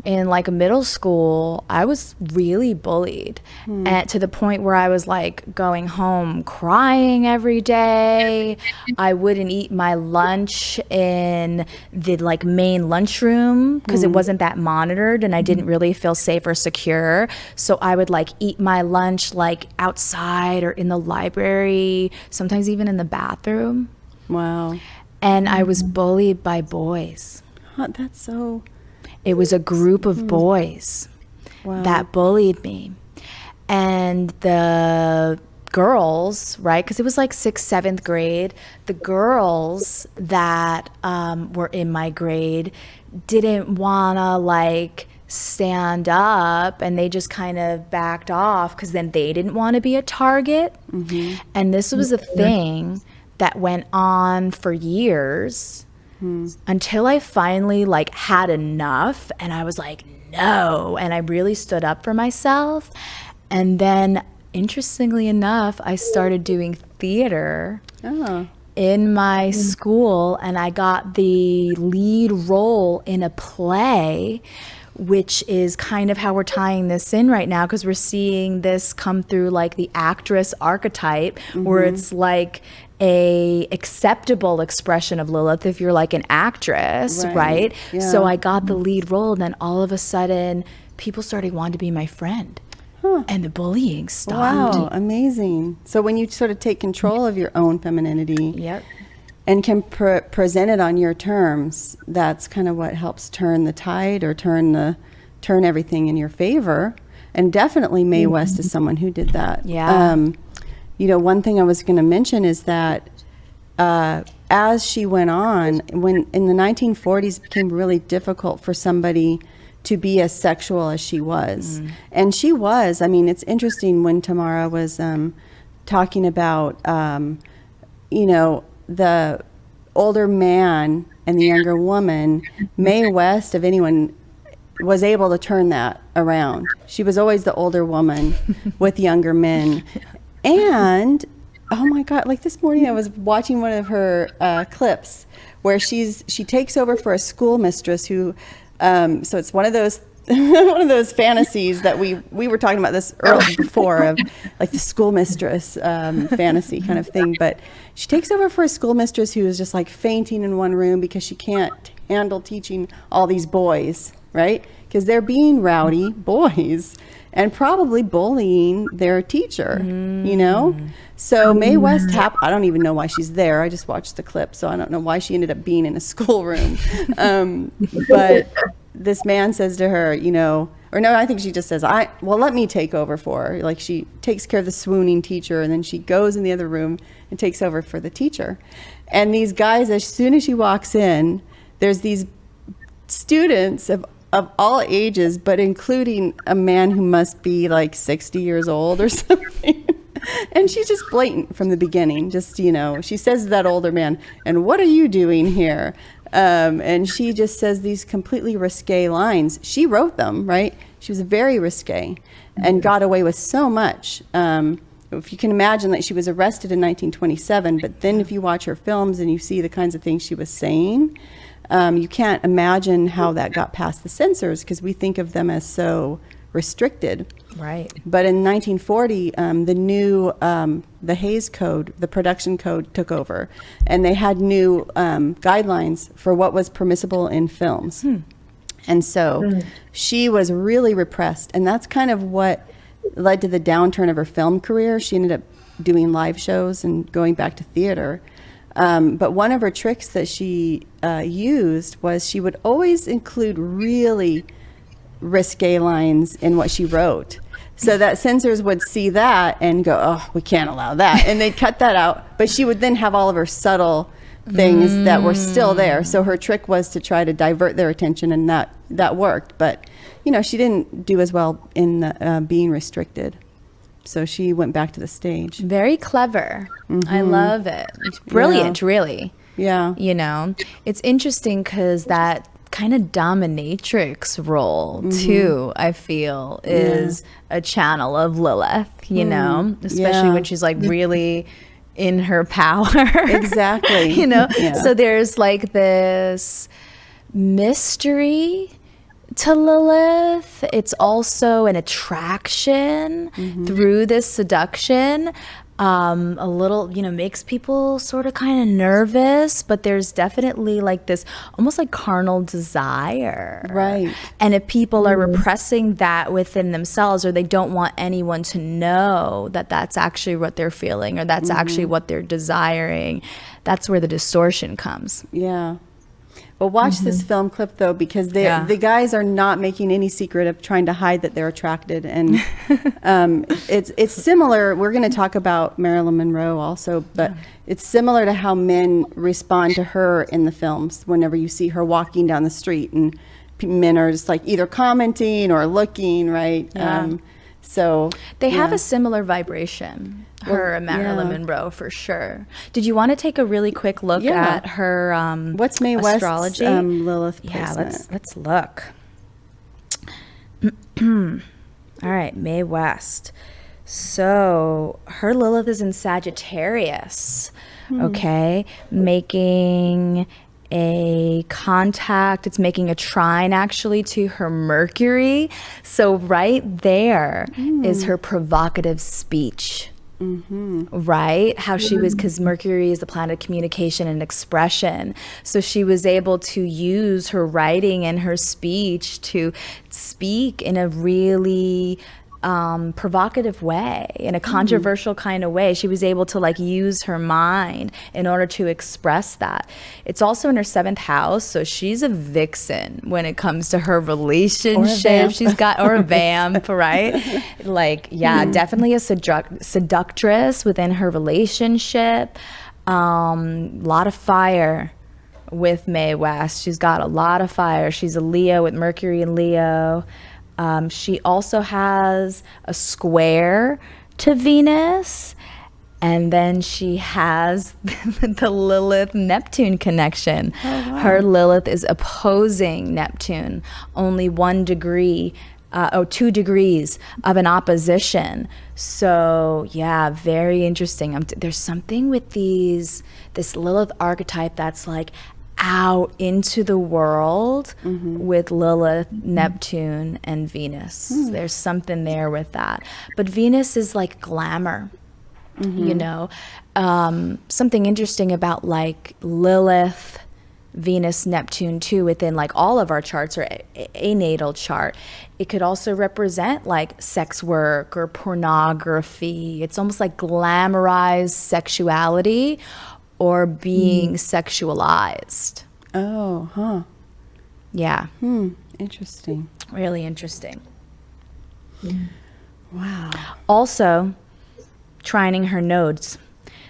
in like middle school, I was really bullied, and to the point where I was like going home crying every day. I wouldn't eat my lunch in the like main lunchroom because it wasn't that monitored, and I didn't really feel safe or secure. So I would like eat my lunch like outside or in the library, sometimes even in the bathroom. Wow. And I was bullied by boys. That's so... It was a group of boys that bullied me. And the girls, right, because it was like 6th, 7th grade, the girls that were in my grade didn't want to like stand up, and they just kind of backed off because then they didn't want to be a target. And this was a thing that went on for years until I finally like had enough, and I was like, no, and I really stood up for myself. And then interestingly enough, I started doing theater in my school, and I got the lead role in a play, which is kind of how we're tying this in right now, because we're seeing this come through like the actress archetype, where it's like a acceptable expression of Lilith if you're like an actress, right? Yeah. So I got the lead role, and then all of a sudden people started wanting to be my friend. And the bullying stopped. Wow, amazing. So when you sort of take control of your own femininity and can present it on your terms, that's kind of what helps turn the tide or turn everything in your favor. And definitely Mae West is someone who did that. You know, one thing I was going to mention is that as she went on, when in the 1940s it became really difficult for somebody to be as sexual as she was. And she was, I mean, it's interesting when Tamara was talking about, you know, the older man and the younger woman, Mae West, of anyone, was able to turn that around. She was always the older woman with younger men. And, oh my God, like this morning I was watching one of her clips where she takes over for a schoolmistress who, so it's one of those one of those fantasies that we were talking about this earlier before, of like the schoolmistress fantasy kind of thing. But she takes over for a schoolmistress who is just like fainting in one room because she can't handle teaching all these boys, right? Because they're being rowdy boys and probably bullying their teacher, you know? So Mae West, I don't even know why she's there. I just watched the clip, so I don't know why she ended up being in a schoolroom. But this man says to her, you know, or no, I think she just says, well, let me take over for her. Like, she takes care of the swooning teacher, and then she goes in the other room and takes over for the teacher. And these guys, as soon as she walks in, there's these students of all ages, but including a man who must be like 60 years old or something. And she's just blatant from the beginning. Just, you know, she says to that older man, and what are you doing here? And she just says these completely risque lines. She wrote them, right? She was very risque and got away with so much. If you can imagine that she was arrested in 1927, but then if you watch her films and you see the kinds of things she was saying, you can't imagine how that got past the censors, because we think of them as so restricted. Right. But in 1940, the new, the Hays Code, the production code, took over, and they had new guidelines for what was permissible in films. And so she was really repressed, and that's kind of what led to the downturn of her film career. She ended up doing live shows and going back to theater. But one of her tricks that she used was she would always include really risque lines in what she wrote, so that censors would see that and go, oh, we can't allow that, and they'd cut that out. But she would then have all of her subtle things that were still there. So her trick was to try to divert their attention, and that worked. But, you know, she didn't do as well in the, being restricted. So she went back to the stage. Very clever. I love it. It's brilliant, really. Yeah. You know, it's interesting because that kind of dominatrix role too, I feel, is a channel of Lilith, you know, especially when she's like really in her power. Exactly. You know, so there's like this mystery to Lilith. It's also an attraction through this seduction. A little, you know, makes people sort of kind of nervous, but there's definitely like this almost like carnal desire. Right. And if people are repressing that within themselves, or they don't want anyone to know that that's actually what they're feeling, or that's actually what they're desiring, that's where the distortion comes. Yeah. But watch this film clip, though, because the guys are not making any secret of trying to hide that they're attracted. And it's similar. We're going to talk about Marilyn Monroe also, but it's similar to how men respond to her in the films whenever you see her walking down the street and men are just like either commenting or looking, right? Yeah. So They have yeah. a similar vibration, her and Marilyn yeah. Monroe, for sure. Did you want to take a really quick look Yeah. at her What's Mae West's astrology? Lilith Yeah, placement? let's look. All right, Mae West. So her Lilith is in Sagittarius, okay, making a contact. It's making a trine actually to her Mercury. So right there is her provocative speech. Right? How she was, because Mercury is the planet of communication and expression. So she was able to use her writing and her speech to speak in a really provocative way, in a controversial kind of way. She was able to like use her mind in order to express that. It's also in her 7th house, so she's a vixen when it comes to her relationship. She's got, or a vamp, right? Like, yeah, definitely a seductress within her relationship. Lot of fire with Mae West. She's got a lot of fire. She's a Leo with Mercury and Leo. She also has a square to Venus, and then she has the Lilith-Neptune connection. Her Lilith is opposing Neptune, only 1 degree, 2 degrees of an opposition. So yeah, very interesting. There's something with this Lilith archetype that's like out into the world with Lilith, Neptune, and Venus. There's something there with that. But Venus is like glamour, you know. Something interesting about like Lilith, Venus, Neptune too, within like all of our charts or a natal chart, it could also represent like sex work or pornography. It's almost like glamorized sexuality or being sexualized. Oh, huh. Yeah. Interesting. Really interesting. Wow. Also, trining her nodes.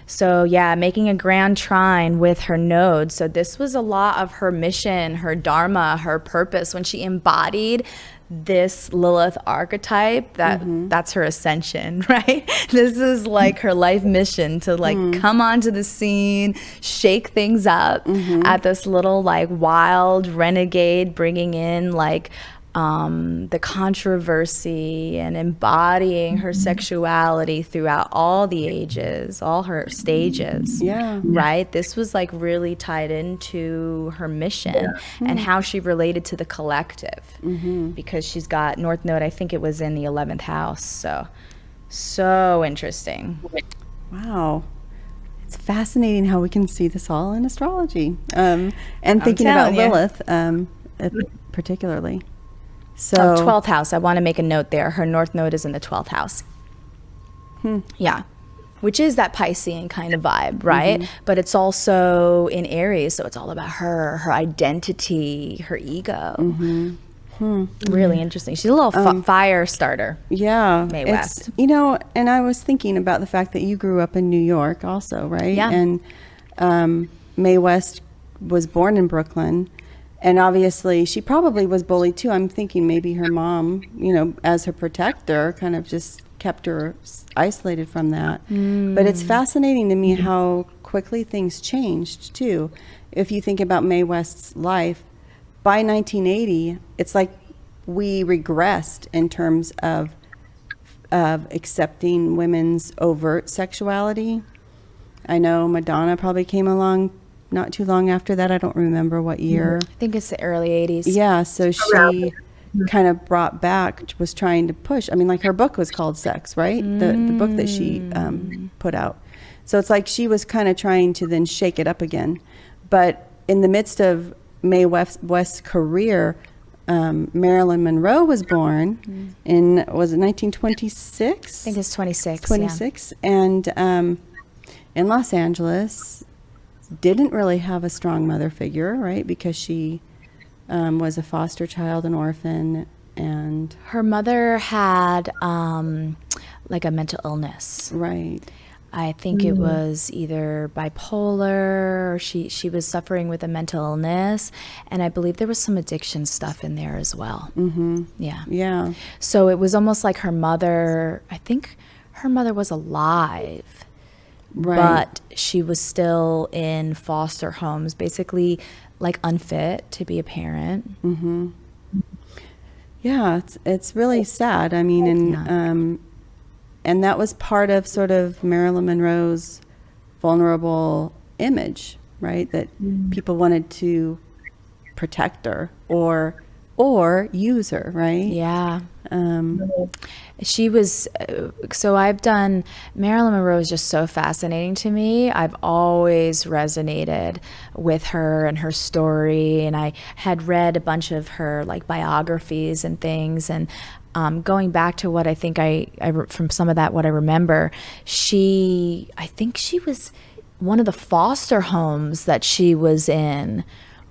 So yeah, making a grand trine with her nodes. So this was a lot of her mission, her dharma, her purpose when she embodied this Lilith archetype. That's her ascension, right? This is like her life mission to like come onto the scene, shake things up at this little like wild renegade, bringing in like the controversy and embodying her sexuality throughout all the ages, all her stages. Yeah. Right? This was like really tied into her mission and how she related to the collective, because she's got North Node, I think it was in the 11th house. So interesting. Wow. It's fascinating how we can see this all in astrology. And thinking about telling you. Lilith particularly. So 12th house. I want to make a note there. Her North Node is in the 12th house. Yeah. Which is that Piscean kind of vibe, right? But it's also in Aries, so it's all about her identity, her ego. Really interesting. She's a little fire starter. yeah, Mae it's, West. you know, and I was thinking about the fact that you grew up in New York also, right? Yeah. And Mae West was born in Brooklyn. And obviously, she probably was bullied too. I'm thinking maybe her mom, you know, as her protector, kind of just kept her isolated from that. But it's fascinating to me how quickly things changed too. If you think about Mae West's life, by 1980, it's like we regressed in terms of accepting women's overt sexuality. I know Madonna probably came along not too long after that. I don't remember what year. I think it's the early 80s. Yeah, so she kind of brought back, was trying to push. I mean, like her book was called Sex, right? The book that she put out. So it's like she was kind of trying to then shake it up again. But in the midst of Mae West's career, Marilyn Monroe was born in, was it 1926? I think it's 26. 26. And in Los Angeles, didn't really have a strong mother figure, right? Because she was a foster child, an orphan, and Her mother had like a mental illness. right. I think it was either bipolar, or she was suffering with a mental illness, and I believe there was some addiction stuff in there as well. Yeah. Yeah. So it was almost like her mother, I think her mother was alive, Right. but she was still in foster homes, basically like unfit to be a parent. Yeah, it's really sad. I mean, and that was part of sort of Marilyn Monroe's vulnerable image, right? That people wanted to protect her or use her, right? Yeah. She was, so I've done, Marilyn Monroe is just so fascinating to me. I've always resonated with her and her story, and I had read a bunch of her like biographies and things, and going back to what I think I from some of that, what I remember, I think she was, one of the foster homes that she was in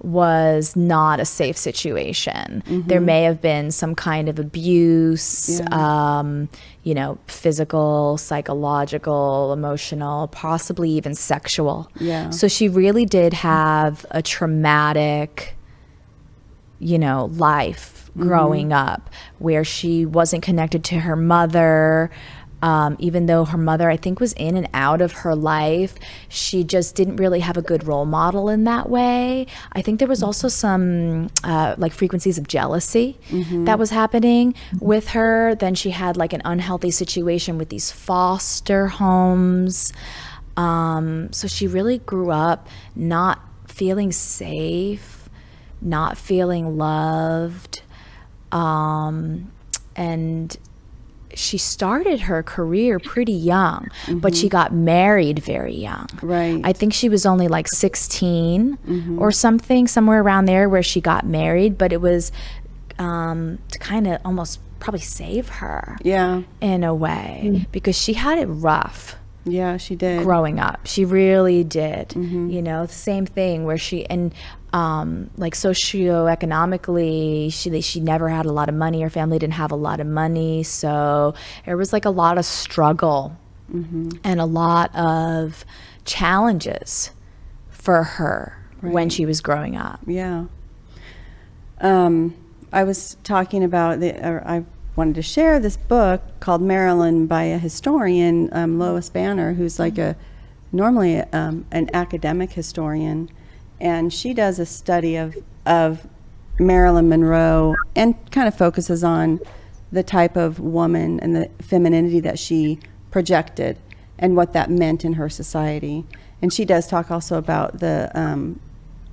was not a safe situation. There may have been some kind of abuse, you know, physical, psychological, emotional, possibly even sexual. Yeah. So she really did have a traumatic, you know, life growing up, where she wasn't connected to her mother. Even though her mother, I think, was in and out of her life, she just didn't really have a good role model in that way. I think there was also some like frequencies of jealousy that was happening with her. Then she had like an unhealthy situation with these foster homes. So she really grew up not feeling safe, not feeling loved, and she started her career pretty young, but she got married very young. Right. I think she was only like 16 or something, somewhere around there, where she got married, but it was to kind of almost probably save her Yeah. in a way, because she had it rough Yeah, she did. growing up. She really did. You know, the same thing where she, and like socioeconomically, she never had a lot of money. Her family didn't have a lot of money. So there was like a lot of struggle and a lot of challenges for her when she was growing up. Yeah. I was talking about I wanted to share this book called Marilyn by a historian, Lois Banner, who's like normally an academic historian, and she does a study of Marilyn Monroe and kind of focuses on the type of woman and the femininity that she projected and what that meant in her society. And she does talk also about the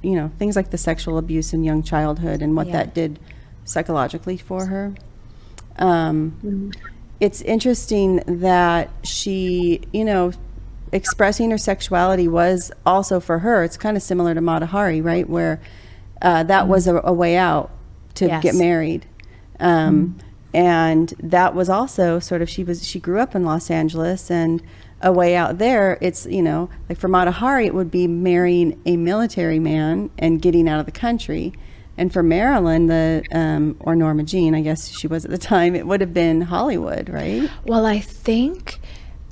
you know, things like the sexual abuse in young childhood and what that did psychologically for her. It's interesting that she, you know, expressing her sexuality was also for her, it's kind of similar to Mata Hari, right? Where that was a way out to get married. And that was also sort of, she grew up in Los Angeles, and a way out there, it's, you know, like for Mata Hari, it would be marrying a military man and getting out of the country. And for Marilyn, or Norma Jean, I guess she was at the time, it would have been Hollywood, right? Well, I think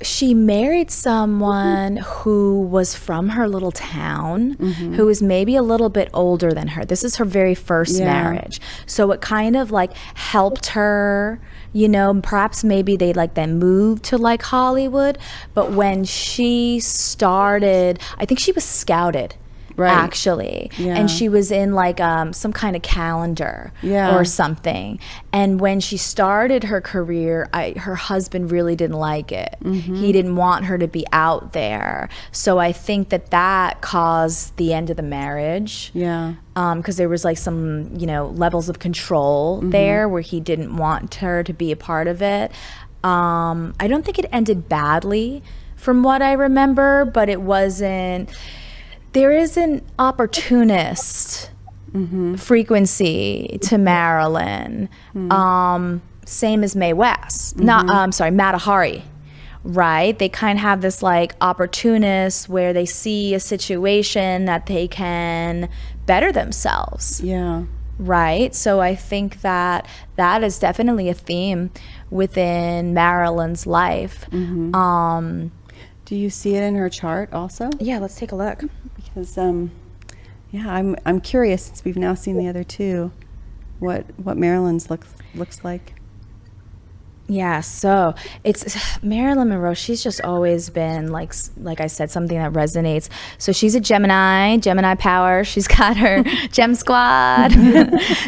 she married someone who was from her little town, who was maybe a little bit older than her. This is her very first marriage. So it kind of like helped her, you know, perhaps maybe they like then moved to like Hollywood. But when she started, I think she was scouted. Actually, and she was in like some kind of calendar or something. And when she started her career, her husband really didn't like it. He didn't want her to be out there. So I think that caused the end of the marriage. Because there was like some, you know, levels of control there where he didn't want her to be a part of it. I don't think it ended badly from what I remember, but it wasn't. There is an opportunist frequency to Marilyn, same as Mae West. Mata Hari, right? They kind of have this like opportunist where they see a situation that they can better themselves. Right? So I think that is definitely a theme within Marilyn's life. Do you see it in her chart also? Yeah, let's take a look. Because yeah, I'm curious, since we've now seen the other two, what Marilyn's looks like. Yeah, so it's Marilyn Monroe. She's just always been like I said, something that resonates. So she's a Gemini power. She's got her Gem Squad.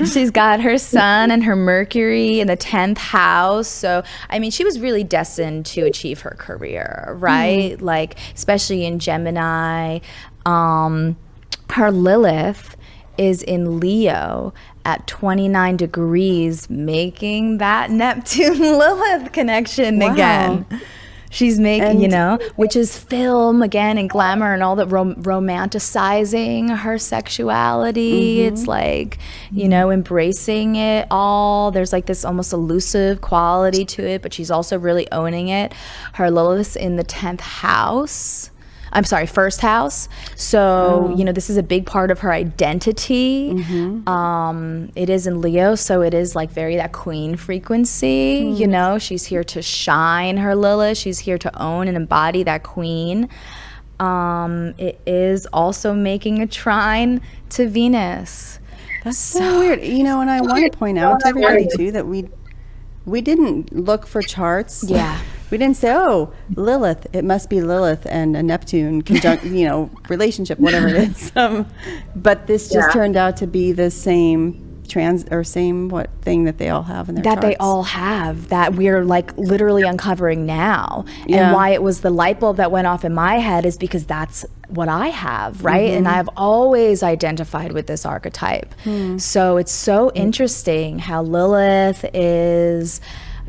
She's got her Sun and her Mercury in the 10th house. So I mean, she was really destined to achieve her career, right? Like especially in Gemini. Her Lilith is in Leo at 29 degrees, making that Neptune Lilith connection again. She's making, which is film again and glamour and all that, romanticizing her sexuality. It's like, embracing it all. There's like this almost elusive quality to it, but she's also really owning it. Her Lilith's in the 10th house. I'm sorry, first house. So, this is a big part of her identity. It is in Leo, so it is like very that queen frequency. She's here to shine her Lilith. She's here to own and embody that queen. It is also making a trine to Venus. That's so weird. And I want to point out to everybody too that we didn't look for charts. Yeah. We didn't say, oh, Lilith, it must be Lilith and a Neptune relationship, whatever it is. But this just turned out to be the same thing that they all have in their charts. That they all have, that we're like literally uncovering now. And why it was the light bulb that went off in my head is because that's what I have, right? And I've always identified with this archetype. So it's so interesting how Lilith is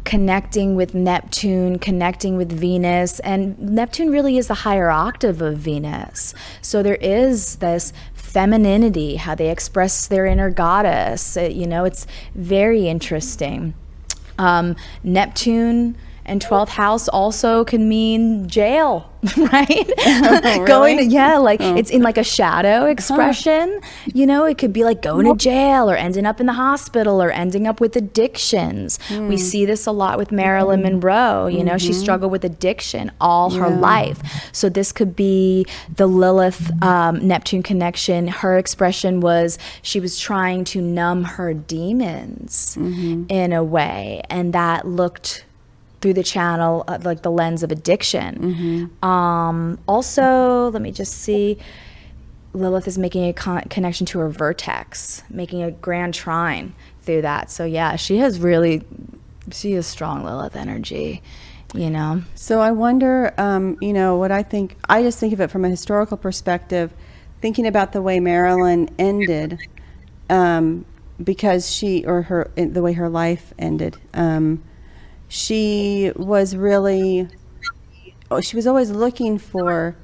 connecting with Neptune, connecting with Venus, and Neptune really is the higher octave of Venus. So there is this femininity, how they express their inner goddess. It's very interesting. Neptune and 12th house also can mean jail, right? Really? It's in like a shadow expression. It could be like going to jail or ending up in the hospital or ending up with addictions. We see this a lot with Marilyn Monroe. She struggled with addiction all her life. So this could be the Lilith Neptune connection. Her expression was she was trying to numb her demons in a way, and that looked through the channel, like the lens of addiction. Also, let me just see, Lilith is making a connection to her vertex, making a grand trine through that. So yeah, she has strong Lilith energy, So I wonder, what I just think of it from a historical perspective, thinking about the way Marilyn ended, because the way her life ended. She was always looking for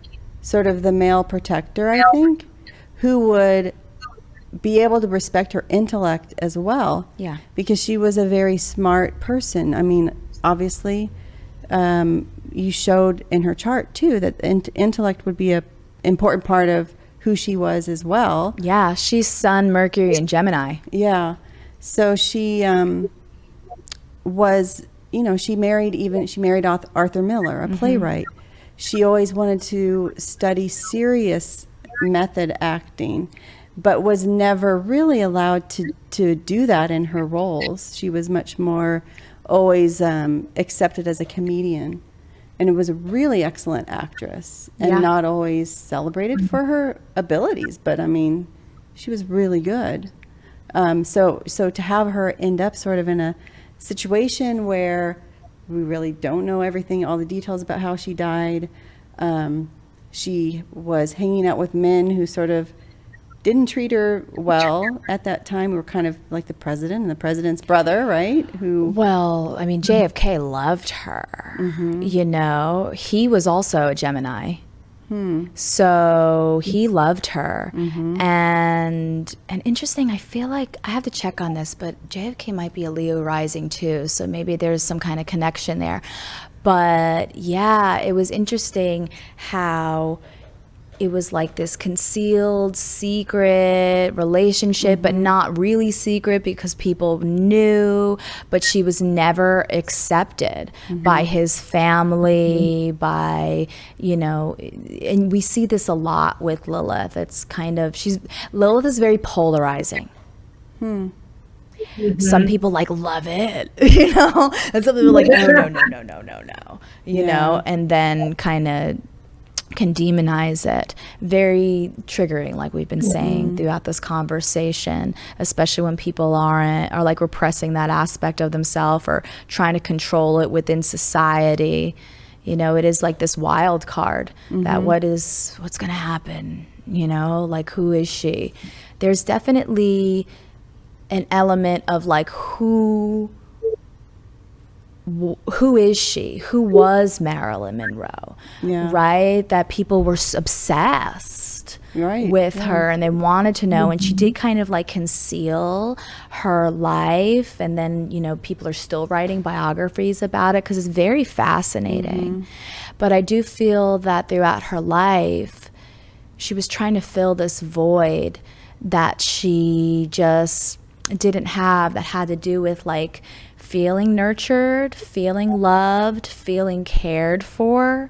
sort of the male protector, I think, who would be able to respect her intellect as well. Yeah. Because she was a very smart person. I mean, obviously, you showed in her chart too that intellect would be an important part of who she was as well. Yeah, she's Sun, Mercury, and Gemini. Yeah. So she was... she married Arthur Miller, a playwright. She always wanted to study serious method acting, but was never really allowed to do that in her roles. She was much more always accepted as a comedian, and was a really excellent actress and not always celebrated for her abilities. But I mean, she was really good. So to have her end up sort of in a situation where we really don't know all the details about how she died. She was hanging out with men who sort of didn't treat her well at that time. We were kind of like the president and the president's brother, right? Well, I mean, JFK loved her. He was also a Gemini. So he loved her. And interesting, I feel like I have to check on this, but JFK might be a Leo rising too, so maybe there's some kind of connection there. But yeah, it was interesting how it was like this concealed secret relationship, but not really secret because people knew, but she was never accepted by his family, by, you know, and we see this a lot with Lilith. It's kind of, Lilith is very polarizing. Some people like love it, you know, and some people are like, oh, no, you know, and then kind of can demonize it. Very triggering, like we've been saying throughout this conversation, especially when people are like repressing that aspect of themselves or trying to control it within society. You know, it is like this wild card that what's going to happen, you know, like who is she? There's definitely an element of like who is she? Who was Marilyn Monroe? Right? That people were obsessed with her and they wanted to know. And she did kind of like conceal her life. And then, you know, people are still writing biographies about it because it's very fascinating. But I do feel that throughout her life, she was trying to fill this void that she just didn't have, that had to do with like feeling nurtured, feeling loved, feeling cared for.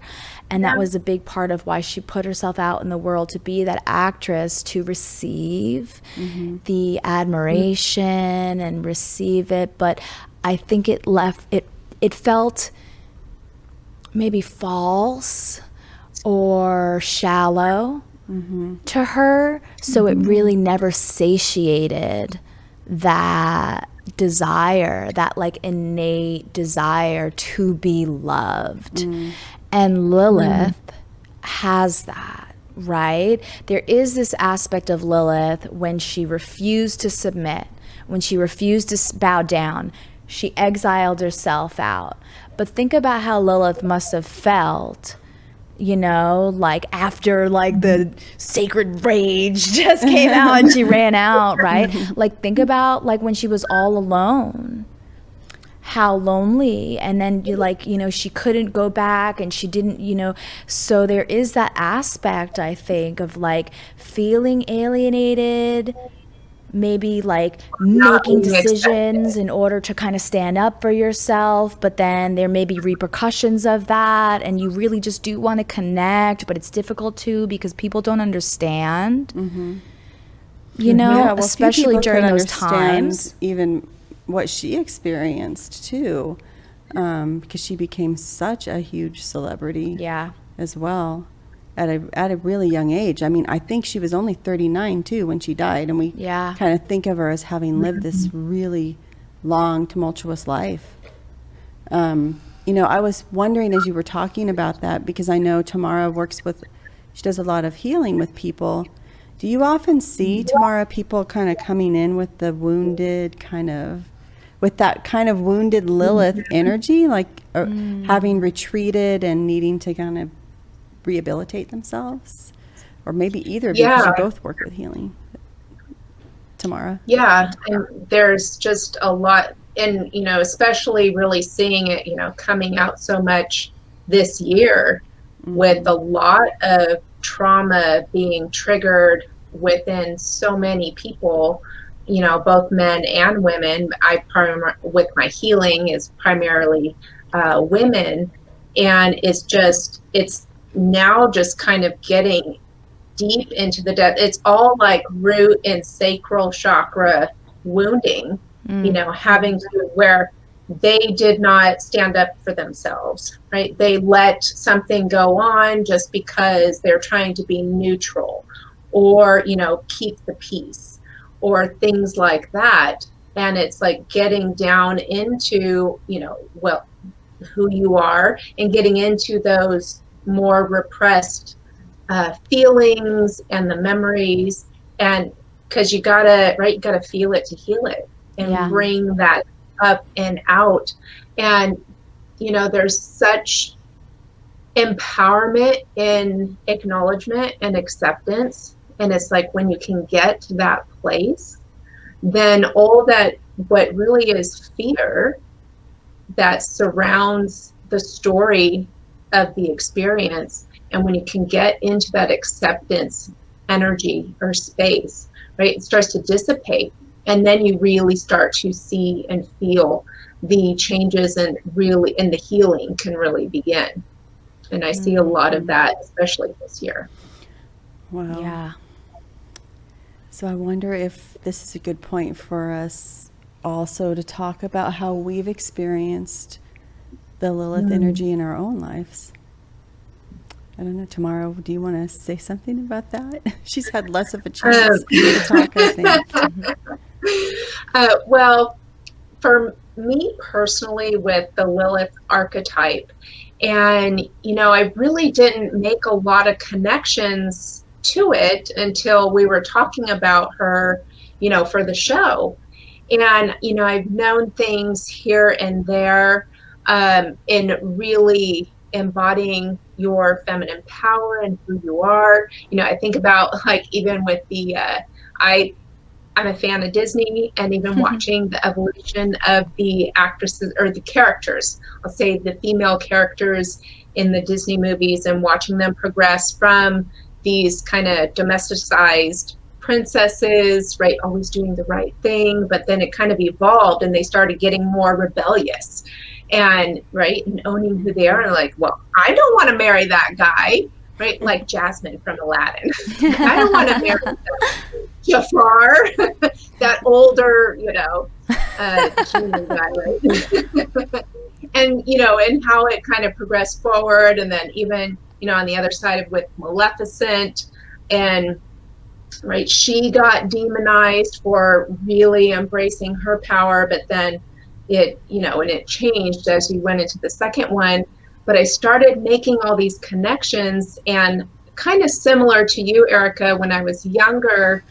And that was a big part of why she put herself out in the world, to be that actress, to receive the admiration and receive it. But I think it felt maybe false or shallow to her. So it really never satiated that desire, that like innate desire to be loved. And Lilith has that, right? There is this aspect of Lilith when she refused to submit, when she refused to bow down, she exiled herself out. But think about how Lilith must have felt, you know, like after like the sacred rage just came out and she ran out, right? Like think about like when she was all alone, how lonely. And then you like, you know, she couldn't go back and she didn't, you know, so there is that aspect, I think, of like feeling alienated, maybe like making decisions in order to kind of stand up for yourself, but then there may be repercussions of that and you really just do want to connect, but it's difficult to because people don't understand, you know, especially during those times. Even what she experienced too, because she became such a huge celebrity as well. At a really young age. I mean, I think she was only 39 too when she died, and we kind of think of her as having lived this really long, tumultuous life. You know, I was wondering as you were talking about that, because I know Tamara she does a lot of healing with people. Do you often see, Tamara, people kind of coming in with the wounded with that kind of wounded Lilith energy, like having retreated and needing to kind of rehabilitate themselves? Or maybe either, because you both work with healing. Tamara? Yeah, and there's just a lot, and you know, especially really seeing it, you know, coming out so much this year with a lot of trauma being triggered within so many people, you know, both men and women. With my healing is primarily women, and it's now just kind of getting deep into the depth. It's all like root and sacral chakra wounding, you know, having to where they did not stand up for themselves, right? They let something go on just because they're trying to be neutral or, you know, keep the peace or things like that. And it's like getting down into, you know, well, who you are and getting into those more repressed feelings and the memories, and because you gotta feel it to heal it and bring that up and out. And you know, there's such empowerment in acknowledgement and acceptance, and it's like when you can get to that place, then all that what really is fear that surrounds the story of the experience. And when you can get into that acceptance energy or space, right, it starts to dissipate. And then you really start to see and feel the changes, and the healing can really begin. And I see a lot of that, especially this year. Wow. Yeah. So I wonder if this is a good point for us also to talk about how we've experienced the Lilith energy in our own lives. I don't know, Tamara, do you want to say something about that? She's had less of a chance to talk, I think. Well, for me personally, with the Lilith archetype, and, I really didn't make a lot to it until we were talking about her, for the show. And, I've known things here and there in really embodying your feminine power and who you are. I think about, like, even with the, I'm a fan of Disney, and even watching the evolution of the actresses or the characters, I'll say the female characters in the Disney movies, and watching them progress from these kind of domesticized princesses, right, always doing the right thing, but then it kind of evolved and they started getting more rebellious and, right, and owning who they are, and like, well, I don't want to marry that guy, right, like Jasmine from Aladdin. I don't want to marry Jafar, that older, genie guy, right? And, and how it kind of progressed forward. And then even, on the other side of with Maleficent, and, right, she got demonized for really embracing her power, but then it, and it changed as we went into the second one. But I started making all these connections, and kind of similar to you, Erica, when I was younger,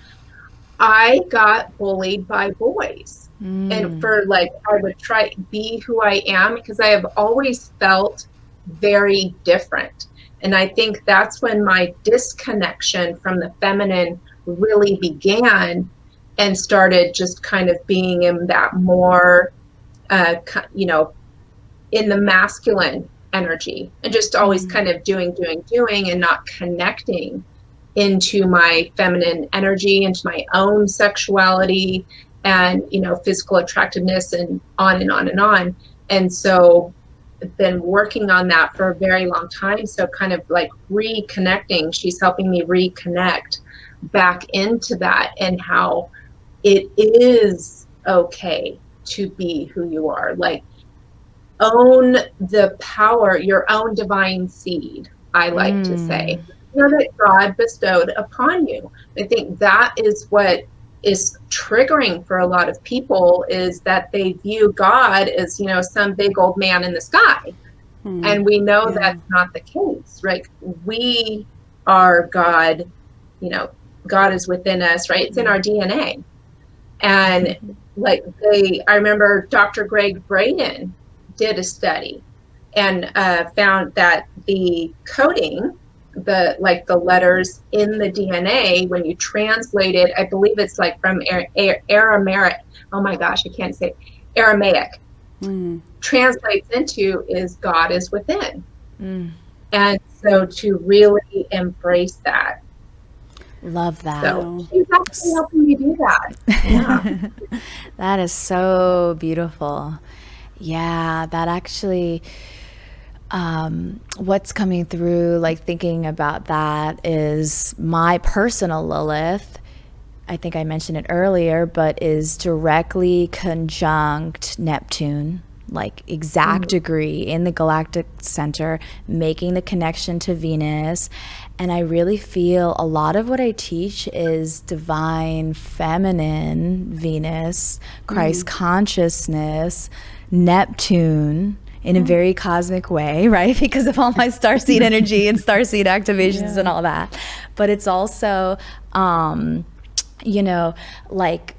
I got bullied by boys. And for, like, I would try to be who I am because I have always felt very different. And I think that's when my disconnection from the feminine really began, and started just kind of being in that more, in the masculine energy, and just always kind of doing, and not connecting into my feminine energy, into my own sexuality and, physical attractiveness, and on and on and on. And so I've been working on that for a very long time. So kind of like reconnecting, she's helping me reconnect back into that, and how it is okay to be who you are. Like, own the power, your own divine seed, I like to say, that God bestowed upon you. I think that is what is triggering for a lot of people, is that they view God as, some big old man in the sky. And we know that's not the case, right? We are God, God is within us, right? It's in our DNA. And like I remember Dr. Greg Braden did a study and found that the coding, the letters in the DNA, when you translate it, I believe it's like from Aramaic. Oh my gosh, I can't say Aramaic. Translates into is God is within. And so to really embrace that. Love that. So she's actually helping me do that. Yeah. That is so beautiful. Yeah, that actually, what's coming through, like thinking about that, is my personal Lilith. I think I mentioned it earlier, but is directly conjunct Neptune, like exact degree in the galactic center, making the connection to Venus. And I really feel a lot of what I teach is divine feminine Venus, Christ consciousness, Neptune, in a very cosmic way, right? Because of all my starseed energy and starseed activations and all that. But it's also, like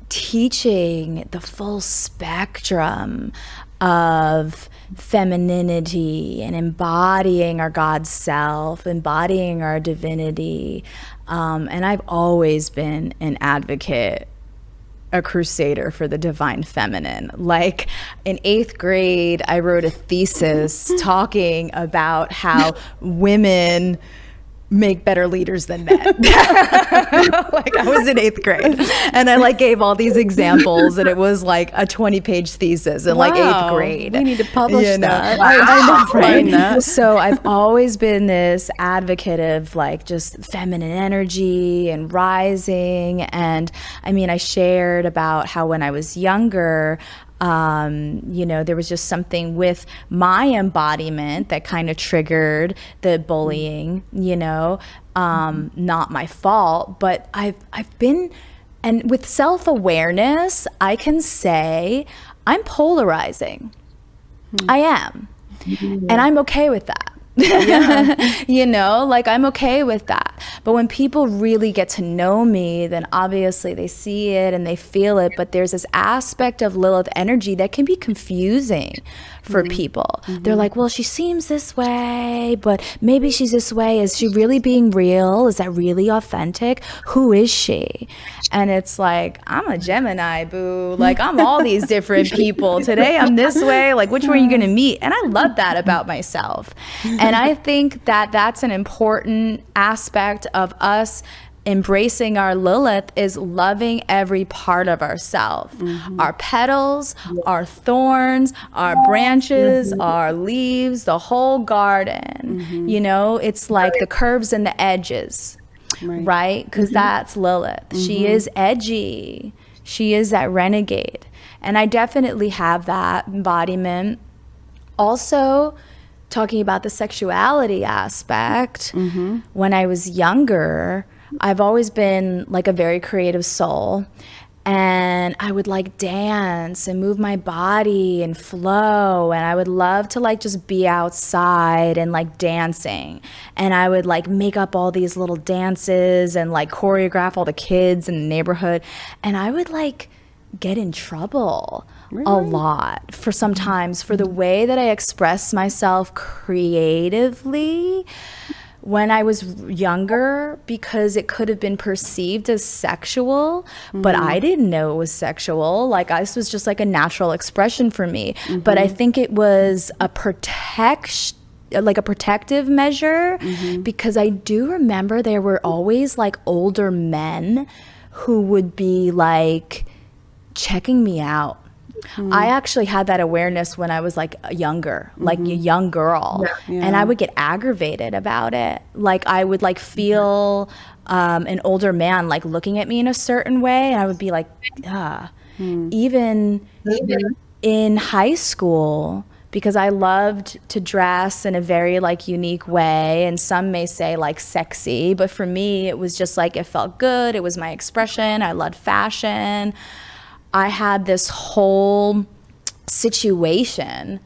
teaching the full spectrum of femininity and embodying our God self, embodying our divinity. And I've always been an advocate a crusader for the divine feminine. Like in 8th grade, I wrote a thesis talking about how women make better leaders than men. Like I was in 8th grade and I like gave all these examples, and it was like a 20-page thesis in like 8th grade. We need to publish that. I know, Right? right? So I've always been this advocate of like just feminine energy and rising. And I mean, I shared about how when I was younger, there was just something with my embodiment that kind of triggered the bullying, not my fault, but I've been, and with self-awareness, I can say I'm polarizing. I am. And I'm okay with that. Like I'm okay with that. But when people really get to know me, then obviously they see it and they feel it. But there's this aspect of Lilith energy that can be confusing for people. They're like, well, she seems this way, but maybe she's this way. Is she really being real? Is that really authentic? Who is she? And it's like, I'm a Gemini, boo. Like I'm all these different people. Today I'm this way. Like which one are you going to meet? And I love that about myself. And I think that that's an important aspect of us embracing our Lilith, is loving every part of ourselves. Our petals, our thorns, our branches, our leaves, the whole garden. It's like the curves and the edges, right? Because that's Lilith. She is edgy. She is that renegade. And I definitely have that embodiment. Also, talking about the sexuality aspect, when I was younger, I've always been like a very creative soul, and I would like dance and move my body and flow, and I would love to like just be outside and like dancing, and I would like make up all these little dances and like choreograph all the kids in the neighborhood, and I would like get in trouble a lot for sometimes for the way that I express myself creatively when I was younger, because it could have been perceived as sexual, but I didn't know it was sexual. Like this was just like a natural expression for me. But I think it was a protective measure, because I do remember there were always like older men who would be like checking me out. I actually had that awareness when I was like younger, like a young girl, and I would get aggravated about it. Like I would like feel an older man like looking at me in a certain way, and I would be like, even in high school, because I loved to dress in a very like unique way, and some may say like sexy, but for me it was just like it felt good. It was my expression. I loved fashion. I had this whole situation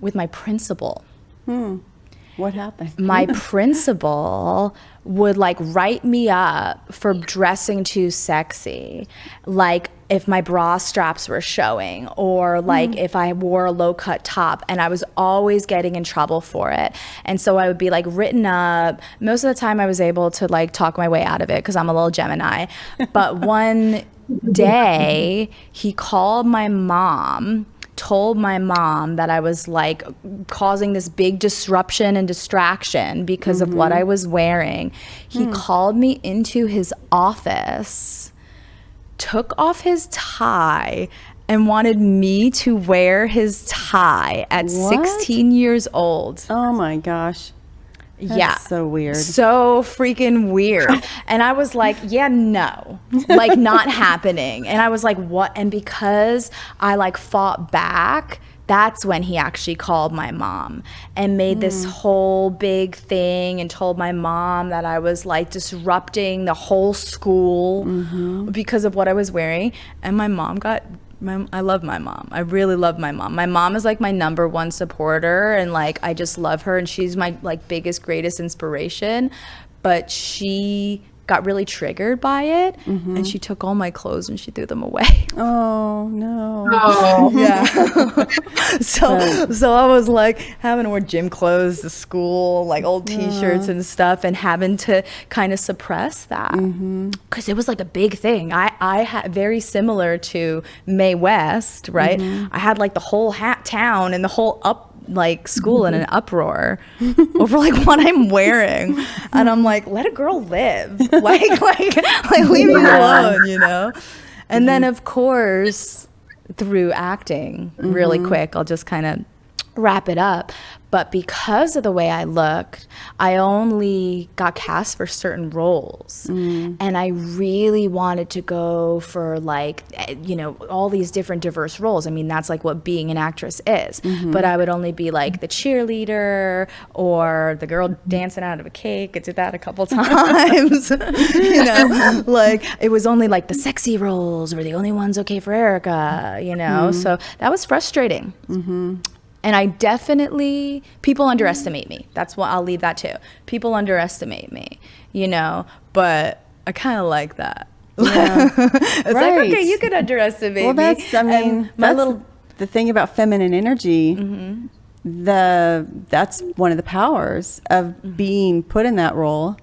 with my principal. What happened? My principal would like write me up for dressing too sexy. Like if my bra straps were showing, or like if I wore a low cut top, and I was always getting in trouble for it. And so I would be like written up. Most of the time I was able to like talk my way out of it because I'm a little Gemini. But one day he called my mom, told my mom that I was like causing this big disruption and distraction because of what I was wearing. He called me into his office, took off his tie, and wanted me to wear his tie at 16 years old. Oh my gosh. That's so weird. So freaking weird. And I was like, yeah, no, like not happening. And I was like, what? And because I like fought back, that's when he actually called my mom and made this whole big thing and told my mom that I was like disrupting the whole school because of what I was wearing. And my mom I love my mom. I really love my mom. My mom is like my number one supporter, and like I just love her, and she's my like biggest, greatest inspiration. But she got really triggered by it, Mm-hmm. and she took all my clothes and she threw them away. Oh no. Oh, Yeah. So I was like having to wear gym clothes to school, like old T-shirts and stuff, and having to kind of suppress that because it was like a big thing. I had very similar to Mae West, right? I had like the whole town and the whole school in an uproar over like what I'm wearing, and I'm like, let a girl live, like leave me alone, you know. And then of course through acting, really quick, I'll just kind of wrap it up. But because of the way I looked, I only got cast for certain roles. And I really wanted to go for like, you know, all these different diverse roles. I mean, that's like what being an actress is. But I would only be like the cheerleader or the girl dancing out of a cake. I did that a couple times. You know, like it was only like the sexy roles were the only ones okay for Erica, you know? So that was frustrating. And I definitely, people underestimate me. That's what I'll leave that to. People underestimate me, you know, but I kind of like that. Yeah. It's like, okay, you could underestimate Well, me. that's, I mean, that's the thing about feminine energy. That's one of the powers of being put in that role,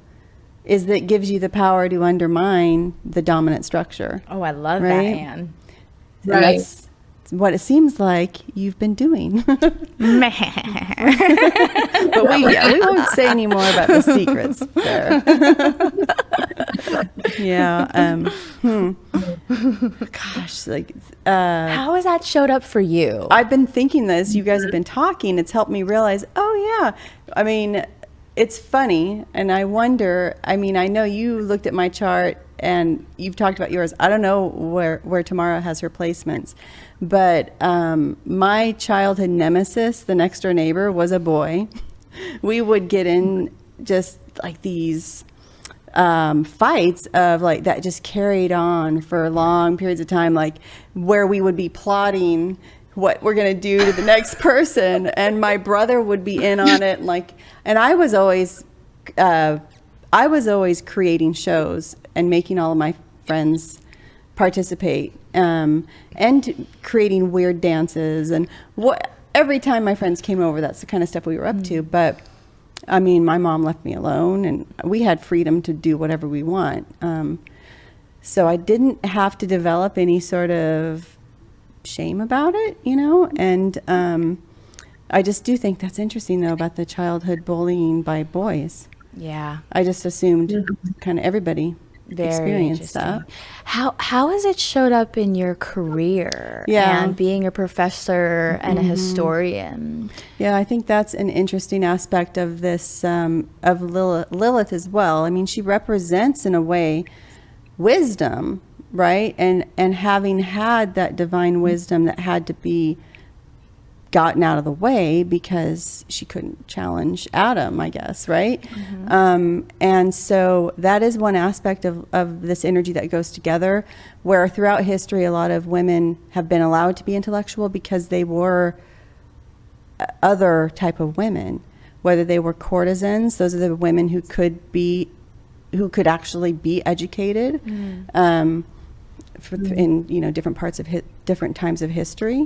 is that it gives you the power to undermine the dominant structure. Oh, I love that, Right? Anne. And Right. that's what it seems like you've been doing. But we won't say any more about the secrets there. Yeah. Gosh, like How has that showed up for you? I've been thinking this. You guys have been talking. It's helped me realize. Oh yeah. I mean, it's funny, and I wonder. I mean, I know you looked at my chart and you've talked about yours. I don't know where Tamara has her placements, but my childhood nemesis, the next door neighbor, was a boy. We would get in just like these fights of like that just carried on for long periods of time, like where we would be plotting what we're going to do to the next person, and my brother would be in on it, and I was always creating shows and making all of my friends participate, and creating weird dances, and every time my friends came over, that's the kind of stuff we were up to. But I mean, my mom left me alone, and we had freedom to do whatever we want. So I didn't have to develop any sort of shame about it, you know? And I just do think that's interesting, though, about the childhood bullying by boys. Yeah. I just assumed kind of everybody Very experienced interesting. that. How has it showed up in your career? Yeah. And being a professor and a historian? Yeah, I think that's an interesting aspect of this, of Lilith as well. I mean, she represents, in a way, wisdom, right? And having had that divine wisdom that had to be gotten out of the way because she couldn't challenge Adam, I guess, right? And so that is one aspect of this energy that goes together, where throughout history, a lot of women have been allowed to be intellectual because they were other type of women, whether they were courtesans. Those are the women who could actually be educated, in different parts of different times of history.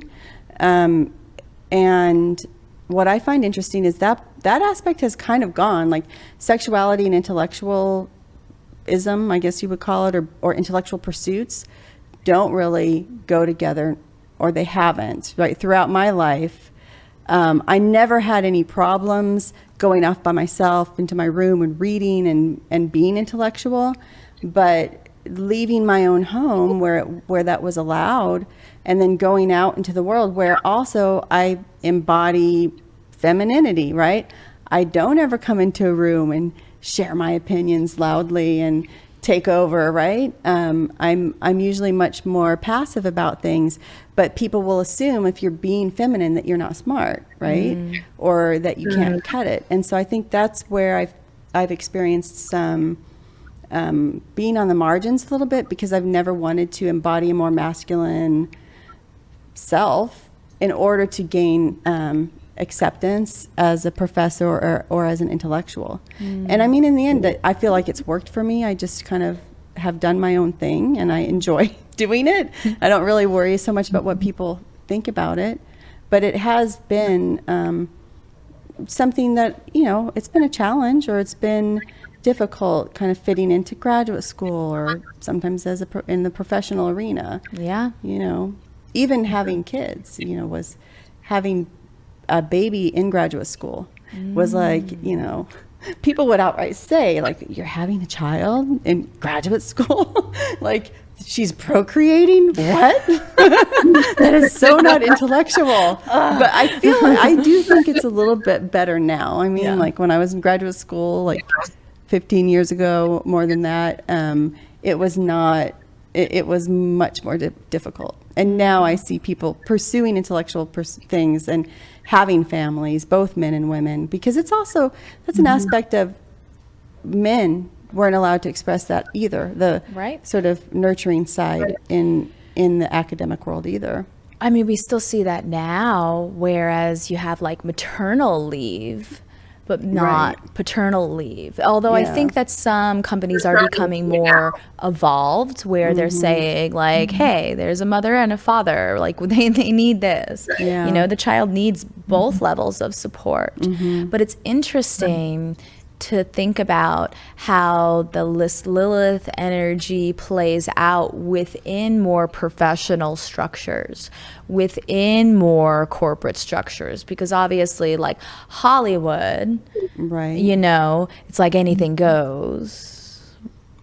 And what I find interesting is that aspect has kind of gone, like sexuality and intellectualism, I guess you would call it, or intellectual pursuits don't really go together, or they haven't, right? Throughout my life, I never had any problems going off by myself into my room and reading and being intellectual, but leaving my own home where that was allowed, and then going out into the world where also I embody femininity, right? I don't ever come into a room and share my opinions loudly and take over, right? I'm usually much more passive about things, but people will assume if you're being feminine that you're not smart, right? Or that you can't cut it. And so I think that's where I've experienced some being on the margins a little bit, because I've never wanted to embody a more masculine self in order to gain acceptance as a professor or as an intellectual. And I mean, in the end, I feel like it's worked for me. I just kind of have done my own thing and I enjoy doing it. I don't really worry so much about what people think about it, but it has been something that, you know, it's been a challenge, or it's been difficult kind of fitting into graduate school, or sometimes as in the professional arena. Yeah. You know, even having kids, you know, was having a baby in graduate school was like, you know, people would outright say, like, you're having a child in graduate school? Like, she's procreating? What? That is so not intellectual. But I do think it's a little bit better now. I mean, like when I was in graduate school, like 15 years ago, more than that, it was not, it was much more difficult. And now I see people pursuing intellectual things and having families, both men and women, because it's also, that's an aspect of men weren't allowed to express that either, the sort of nurturing side in the academic world either. I mean, we still see that now, whereas you have like maternal leave, but not paternal leave. Although I think that some companies are becoming more evolved, where they're saying like, hey, there's a mother and a father, like they need this. You know, the child needs both levels of support. But it's interesting to think about how the Lilith energy plays out within more professional structures, within more corporate structures, because obviously like Hollywood, you know, it's like anything goes.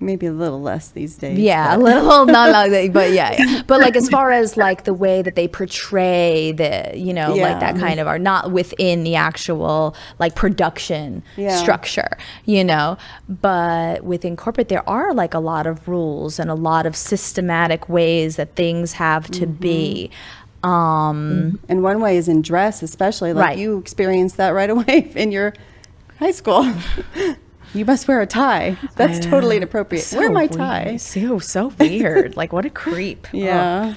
Maybe a little less these days. Yeah, a little, not like that, but yeah. But like as far as like the way that they portray the, you know, like that kind of are not within the actual like production structure, you know. But within corporate, there are like a lot of rules and a lot of systematic ways that things have to be. And one way is in dress, especially. Like you experienced that right away in your high school. You must wear a tie. That's totally inappropriate. So wear my weird. tie. So weird. Like, what a creep. Yeah.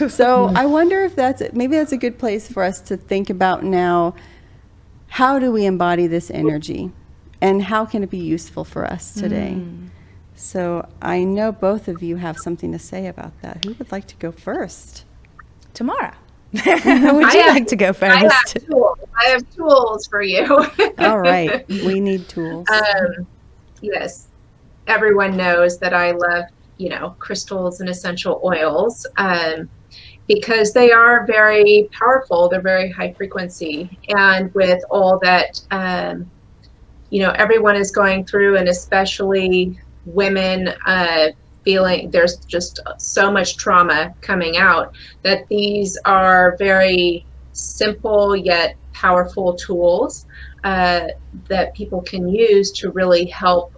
So I wonder if maybe that's a good place for us to think about now. How do we embody this energy? And how can it be useful for us today? So I know both of you have something to say about that. Who would like to go first? Tamara. Would you like to go first? I have tools for you. All right. We need tools. Yes. Everyone knows that I love, you know, crystals and essential oils because they are very powerful. They're very high frequency. And with all that, you know, everyone is going through, and especially women, feeling there's just so much trauma coming out, that these are very simple yet powerful tools that people can use to really help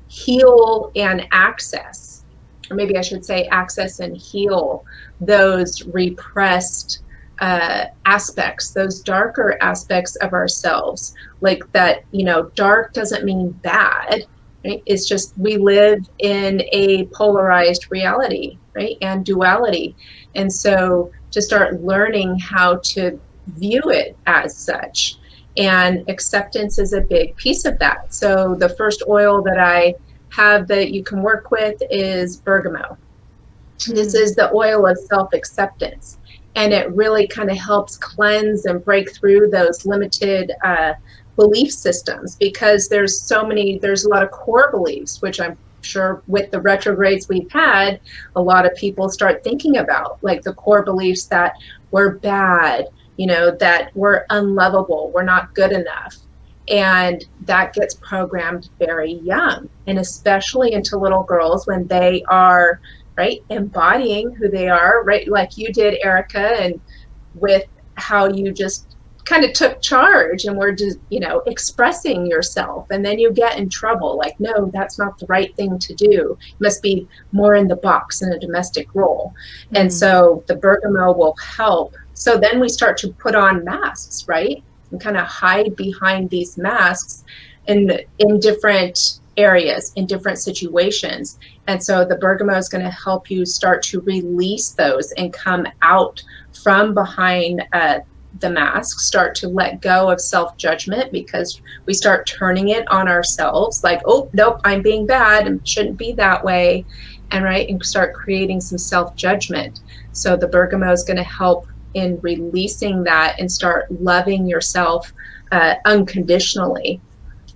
heal and access, or maybe I should say access and heal those repressed aspects, those darker aspects of ourselves. Like that, you know, dark doesn't mean bad. Right? It's just we live in a polarized reality, right? And duality. And so to start learning how to view it as such. And acceptance is a big piece of that. So the first oil that I have that you can work with is bergamot. This is the oil of self-acceptance. And it really kind of helps cleanse and break through those limited belief systems, because there's a lot of core beliefs, which I'm sure with the retrogrades we've had, a lot of people start thinking about, like the core beliefs that we're bad, you know, that we're unlovable, we're not good enough. And that gets programmed very young, and especially into little girls when they are, right, embodying who they are, right, like you did, Erica, and with how you just kind of took charge and were just, you know, expressing yourself, and then you get in trouble, like, no, that's not the right thing to do. You must be more in the box in a domestic role. And so the bergamot will help. So then we start to put on masks, right, and kind of hide behind these masks in different areas, in different situations. And so the bergamot is going to help you start to release those and come out from behind the mask, start to let go of self-judgment, because we start turning it on ourselves, like, oh, nope, I'm being bad and shouldn't be that way. And right, and start creating some self-judgment. So the bergamot is going to help in releasing that and start loving yourself unconditionally.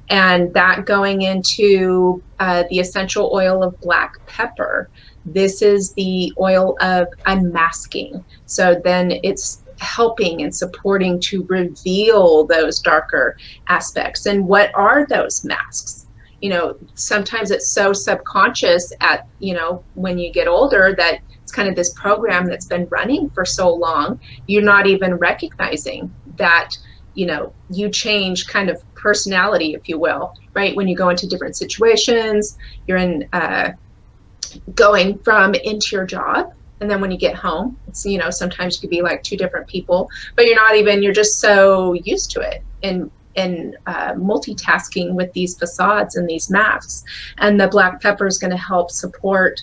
And that going into the essential oil of black pepper. This is the oil of unmasking. So then it's helping and supporting to reveal those darker aspects. And what are those masks? You know, sometimes it's so subconscious at, you know, when you get older, that it's kind of this program that's been running for so long, you're not even recognizing that, you know, you change kind of personality, if you will, right? When you go into different situations, you're in going from into your job. And then when you get home, it's, you know, sometimes you could be like two different people, but you're just so used to it. And multitasking with these facades and these masks. And the black pepper is going to help support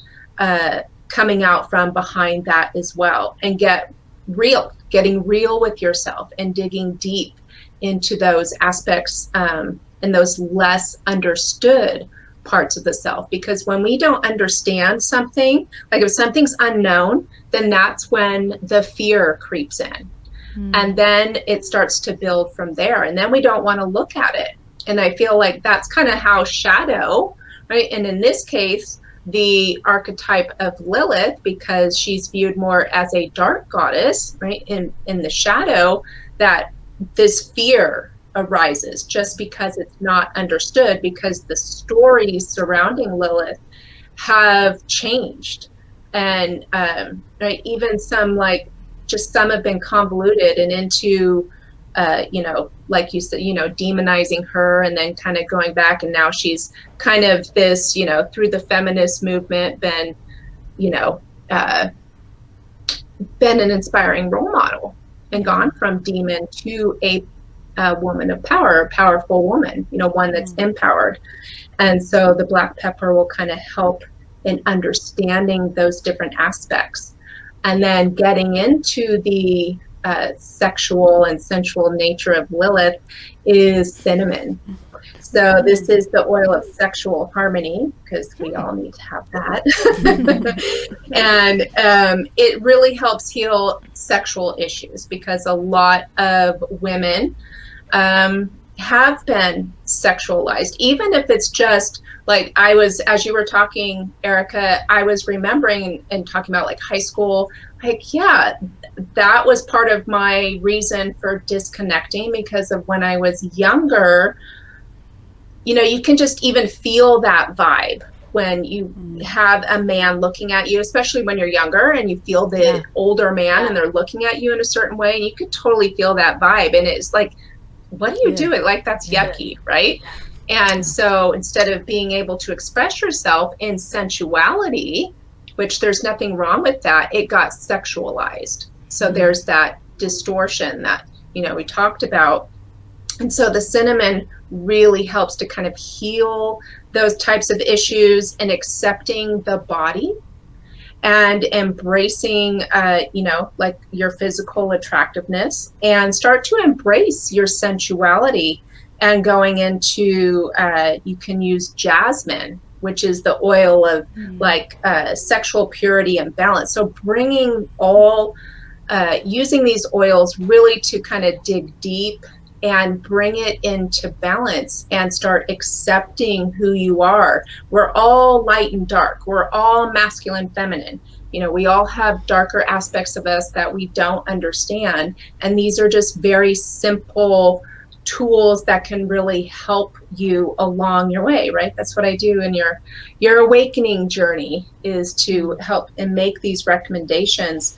coming out from behind that as well, and getting real with yourself and digging deep into those aspects and those less understood parts of the self. Because when we don't understand something, like if something's unknown, then that's when the fear creeps in. And then it starts to build from there. And then we don't want to look at it. And I feel like that's kind of how shadow, right? And in this case, the archetype of Lilith, because she's viewed more as a dark goddess, right? In the shadow, that this fear arises just because it's not understood, because the stories surrounding Lilith have changed. And right, even some some have been convoluted and into, you know, like you said, you know, demonizing her, and then kind of going back, and now she's kind of this, you know, through the feminist movement, been, you know, been an inspiring role model, and gone from demon to a woman of power, a powerful woman, you know, one that's empowered. And so the black pepper will kind of help in understanding those different aspects. And then getting into the sexual and sensual nature of Lilith is cinnamon. So this is the oil of sexual harmony, because we all need to have that. And it really helps heal sexual issues, because a lot of women have been sexualized, even if it's just like, as you were talking, Erica, I was remembering and talking about like high school, like, yeah, that was part of my reason for disconnecting, because of when I was younger, you know, you can just even feel that vibe when you have a man looking at you, especially when you're younger, and you feel the older man and they're looking at you in a certain way, and you could totally feel that vibe. And it's like, what are you doing? Like, that's yucky, right? And so instead of being able to express yourself in sensuality, which there's nothing wrong with that, it got sexualized. So there's that distortion that, you know, we talked about. And so the cinnamon really helps to kind of heal those types of issues, and accepting the body and embracing, you know, like your physical attractiveness, and start to embrace your sensuality. And going into, you can use jasmine, which is the oil of like sexual purity and balance. So bringing all, using these oils really to kind of dig deep and bring it into balance, and start accepting who you are. We're all light and dark. We're all masculine, feminine. You know, we all have darker aspects of us that we don't understand. And these are just very simple tools that can really help you along your way, right? That's what I do in your awakening journey, is to help and make these recommendations,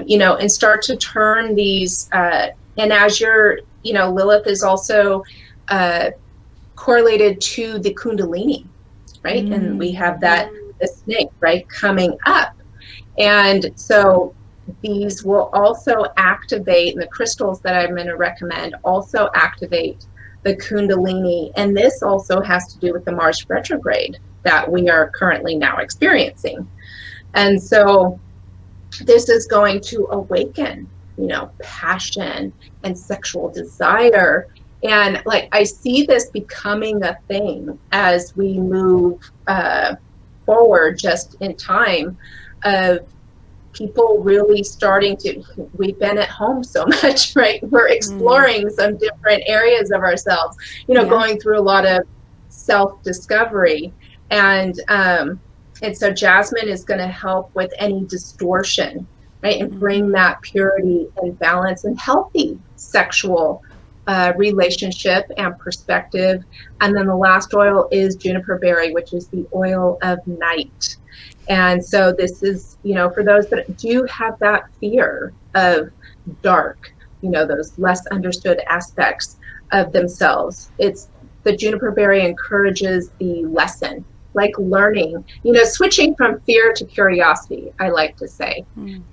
you know, and start to turn these, and as you're, you know, Lilith is also correlated to the Kundalini, right? And we have that, the snake, right, coming up. And so these will also activate, and the crystals that I'm going to recommend also activate the Kundalini. And this also has to do with the Mars retrograde that we are currently now experiencing. And so this is going to awaken passion and sexual desire. And like, I see this becoming a thing as we move forward just in time of people really starting to, we've been at home so much, right? We're exploring some different areas of ourselves, going through a lot of self-discovery. And so Jasmine is going to help with any distortion, right? And bring that purity and balance and healthy sexual relationship and perspective. And then the last oil is juniper berry, which is the oil of night. And so this is, for those that do have that fear of dark, those less understood aspects of themselves, it's the juniper berry encourages the lesson, like learning, switching from fear to curiosity, I like to say.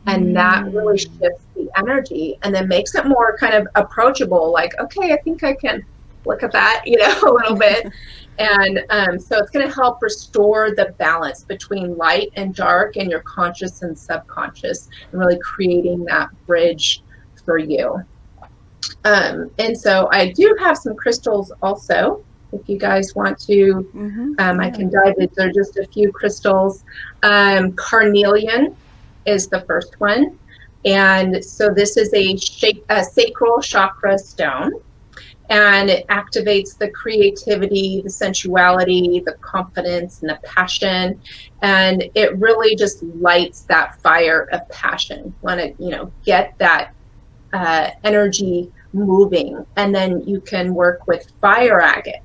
And that really shifts the energy and then makes it more kind of approachable, like, okay, I think I can look at that, a little bit. And so it's going to help restore the balance between light and dark and your conscious and subconscious, and really creating that bridge for you. And so I do have some crystals also, if you guys want to. I can dive into. There are just a few crystals. Carnelian is the first one. And so this is a sacral chakra stone. And it activates the creativity, the sensuality, the confidence, and the passion. And it really just lights that fire of passion. Want to, get that energy moving. And then you can work with fire agate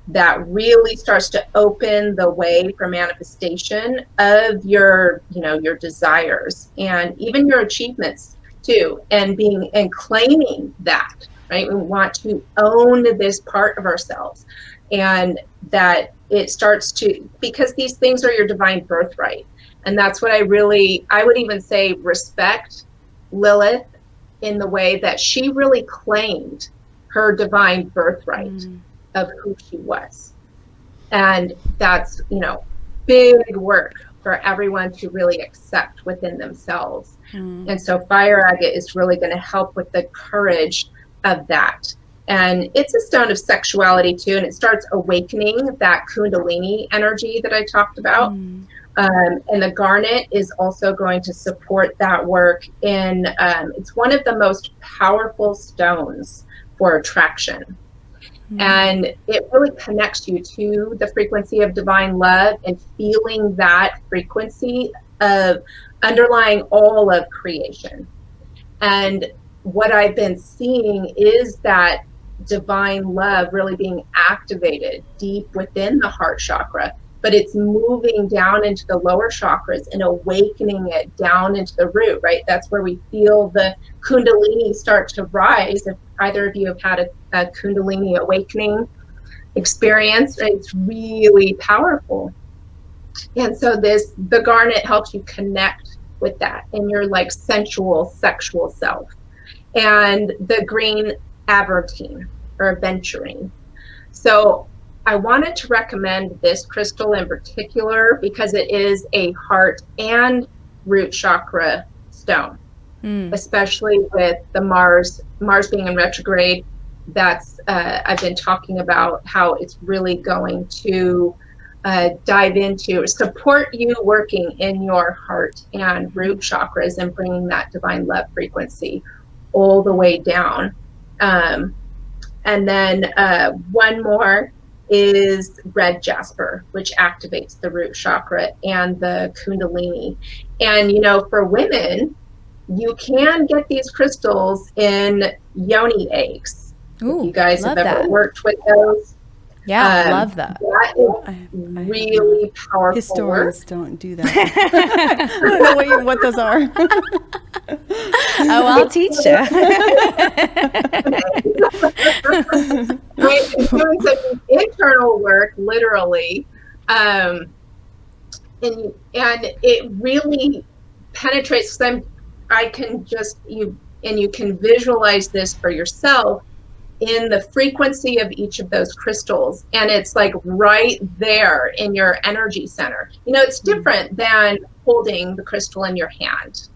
that really starts to open the way for manifestation of your, your desires and even your achievements too, and claiming that. Right? We want to own this part of ourselves, and that it starts to, because these things are your divine birthright. And that's what I would even say, respect Lilith in the way that she really claimed her divine birthright of who she was. And that's, big work for everyone to really accept within themselves. And so fire agate is really going to help with the courage of that. And it's a stone of sexuality too, and it starts awakening that kundalini energy that I talked about. And the garnet is also going to support that work in, it's one of the most powerful stones for attraction. And it really connects you to the frequency of divine love and feeling that frequency of underlying all of creation. And what I've been seeing is that divine love really being activated deep within the heart chakra, but it's moving down into the lower chakras and awakening it down into the root, right? That's where we feel the kundalini start to rise. If either of you have had a kundalini awakening experience, it's really powerful. And so the garnet helps you connect with that in your like sensual, sexual self. And the green aventurine or aventurine. So I wanted to recommend this crystal in particular because it is a heart and root chakra stone, especially with the Mars being in retrograde. That's I've been talking about how it's really going to dive into, support you working in your heart and root chakras and bringing that divine love frequency all the way down. And then one more is red jasper, which activates the root chakra and the kundalini. And, for women, you can get these crystals in yoni eggs. Ooh, if you guys have ever that. worked with those. Yeah, I love that. That is really powerful Historians work. don't do that. I don't know what those are. Oh, I'll teach you. Right, it's doing some internal work, literally, and it really penetrates. Because I can you can visualize this for yourself in the frequency of each of those crystals, and it's like right there in your energy center. It's different than holding the crystal in your hand.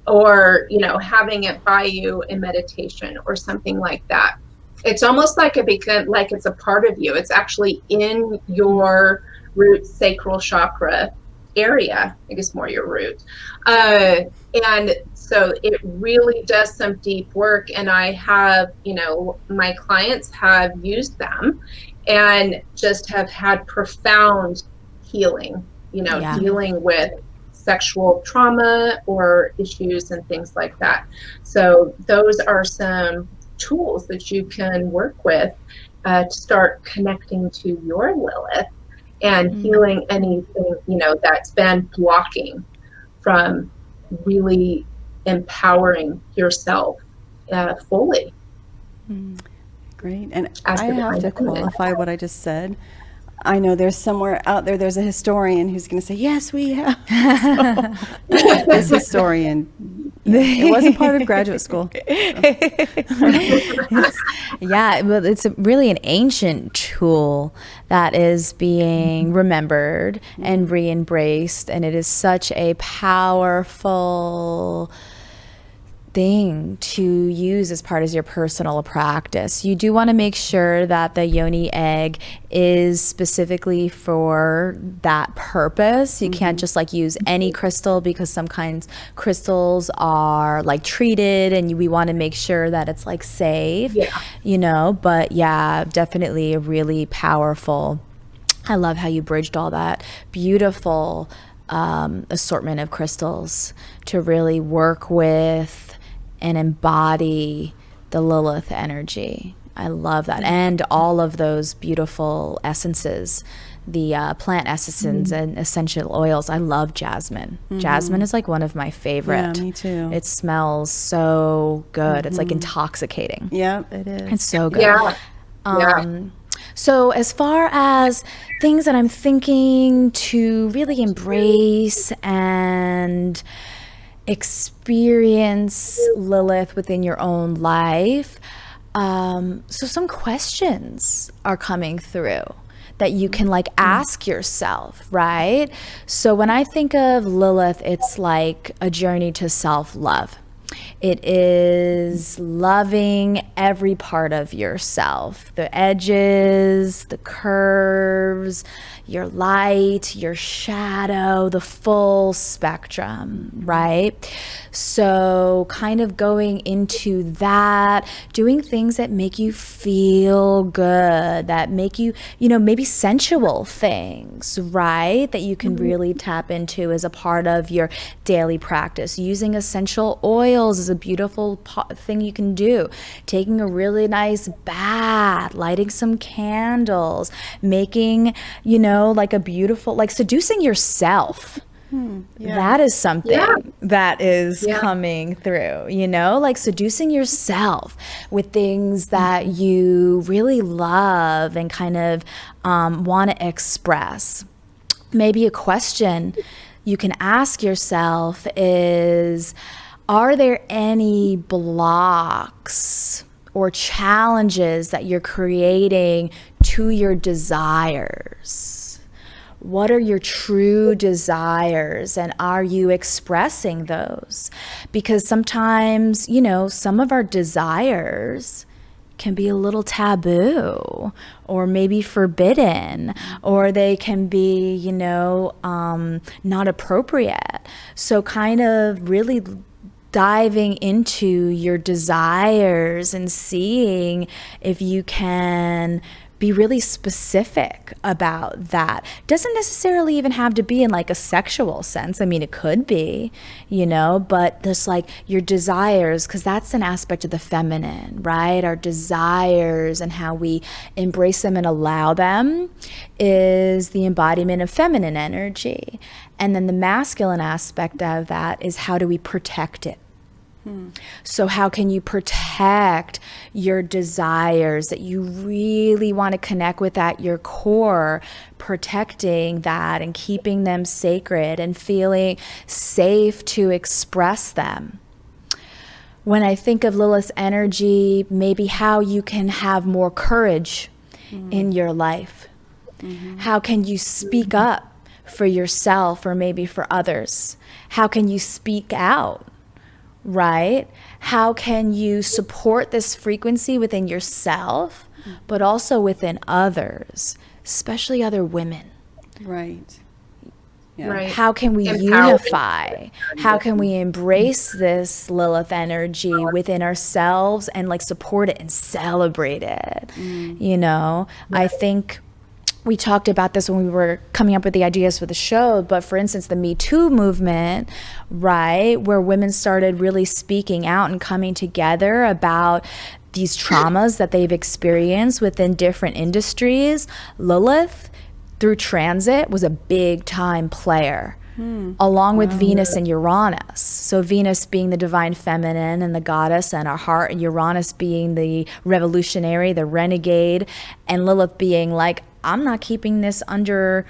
or, you know, having it by you in meditation or something like that. It's almost like like it's a part of you. It's actually in your root sacral chakra area, I guess more your root. And so it really does some deep work. And I have, you know, my clients have used them and just have had profound healing, you know, dealing with sexual trauma or issues and things like that. So those are some tools that you can work with to start connecting to your Lilith and healing anything, you know, that's been blocking from really empowering yourself fully. Great. And I have to qualify what I just said. I know there's somewhere out there, there's a historian who's going to say, yes, we have. So, this historian, it wasn't part of graduate school. Yeah, well, it's really an ancient tool that is being remembered and re-embraced, and it is such a powerful thing to use as part of your personal practice. You do want to make sure that the yoni egg is specifically for that purpose. You can't just like use any crystal, because some kinds crystals are like treated, and we want to make sure that it's like safe, you know. But yeah, definitely a really powerful. I love how you bridged all that beautiful assortment of crystals to really work with and embody the Lilith energy. I love that. And all of those beautiful essences, the plant essences and essential oils. I love jasmine. Jasmine is like one of my favorite. Yeah, me too. It smells so good. It's like intoxicating. Yeah, it is. It's so good. Yeah. So as far as things that I'm thinking to really embrace and experience Lilith within your own life, so some questions are coming through that you can like ask yourself, right? So when I think of Lilith, it's like a journey to self-love. It is loving every part of yourself, the edges, the curves, your light, your shadow, the full spectrum, right? So kind of going into that, doing things that make you feel good, that make you, you know, maybe sensual things, right? That you can really tap into as a part of your daily practice. Using essential oils is a beautiful thing you can do. Taking a really nice bath, lighting some candles, making, you know, like a beautiful, like seducing yourself. That is something that is coming through, you know, like seducing yourself with things that you really love and kind of want to express. Maybe a question you can ask yourself is, are there any blocks or challenges that you're creating to your desires? What are your true desires, and are you expressing those? Because sometimes, you know, some of our desires can be a little taboo or maybe forbidden, or they can be, you know, not appropriate. So kind of really diving into your desires and seeing if you can be really specific about that. Doesn't necessarily even have to be in like a sexual sense. I mean, it could be, you know, but there's like your desires, because that's an aspect of the feminine, right? Our desires and how we embrace them and allow them is the embodiment of feminine energy. And then the masculine aspect of that is, how do we protect it? So how can you protect your desires that you really want to connect with at your core, protecting that and keeping them sacred and feeling safe to express them? When I think of Lilith's energy, maybe how you can have more courage in your life. How can you speak up for yourself or maybe for others? How can you speak out right? How can you support this frequency within yourself, but also within others, especially other women? Right. Yeah. Right. How can we Empowerment. unify? How can we embrace this Lilith energy within ourselves and like support it and celebrate it? You know, I think we talked about this when we were coming up with the ideas for the show, but for instance, the Me Too movement, right, where women started really speaking out and coming together about these traumas that they've experienced within different industries. Lilith, through transit, was a big time player, along with Venus and Uranus. So Venus being the divine feminine and the goddess and our heart, and Uranus being the revolutionary, the renegade, and Lilith being like, I'm not keeping this under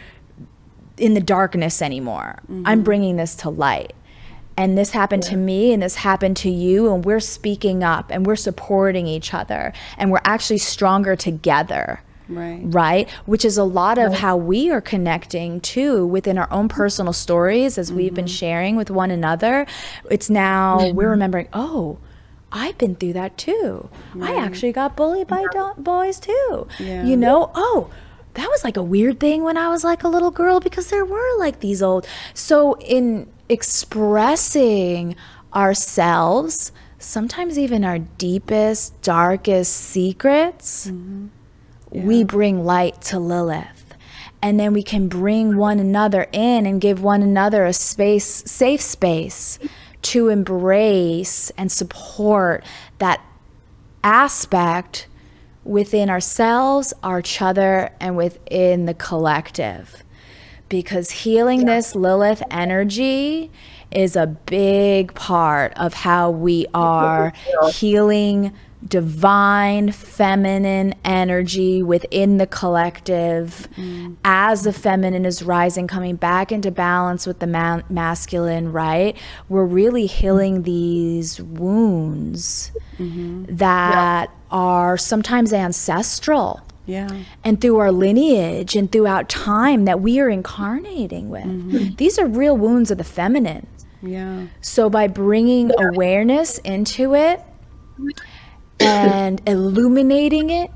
in the darkness anymore. I'm bringing this to light. And this happened to me, and this happened to you, and we're speaking up and we're supporting each other, and we're actually stronger together. Right? Which is a lot of how we are connecting too within our own personal stories as we've been sharing with one another. It's now we're remembering, oh, I've been through that too. I actually got bullied by boys too. You know, oh, that was like a weird thing when I was like a little girl, because there were like these old. So in expressing ourselves, sometimes even our deepest, darkest secrets, we bring light to Lilith. And then we can bring one another in and give one another a space, safe space to embrace and support that aspect within ourselves, each other, and within the collective. Because healing this Lilith energy is a big part of how we are healing divine feminine energy within the collective as the feminine is rising, coming back into balance with the masculine, right? We're really healing these wounds that are sometimes ancestral. And through our lineage and throughout time that we are incarnating with. These are real wounds of the feminine. So by bringing awareness into it and illuminating it,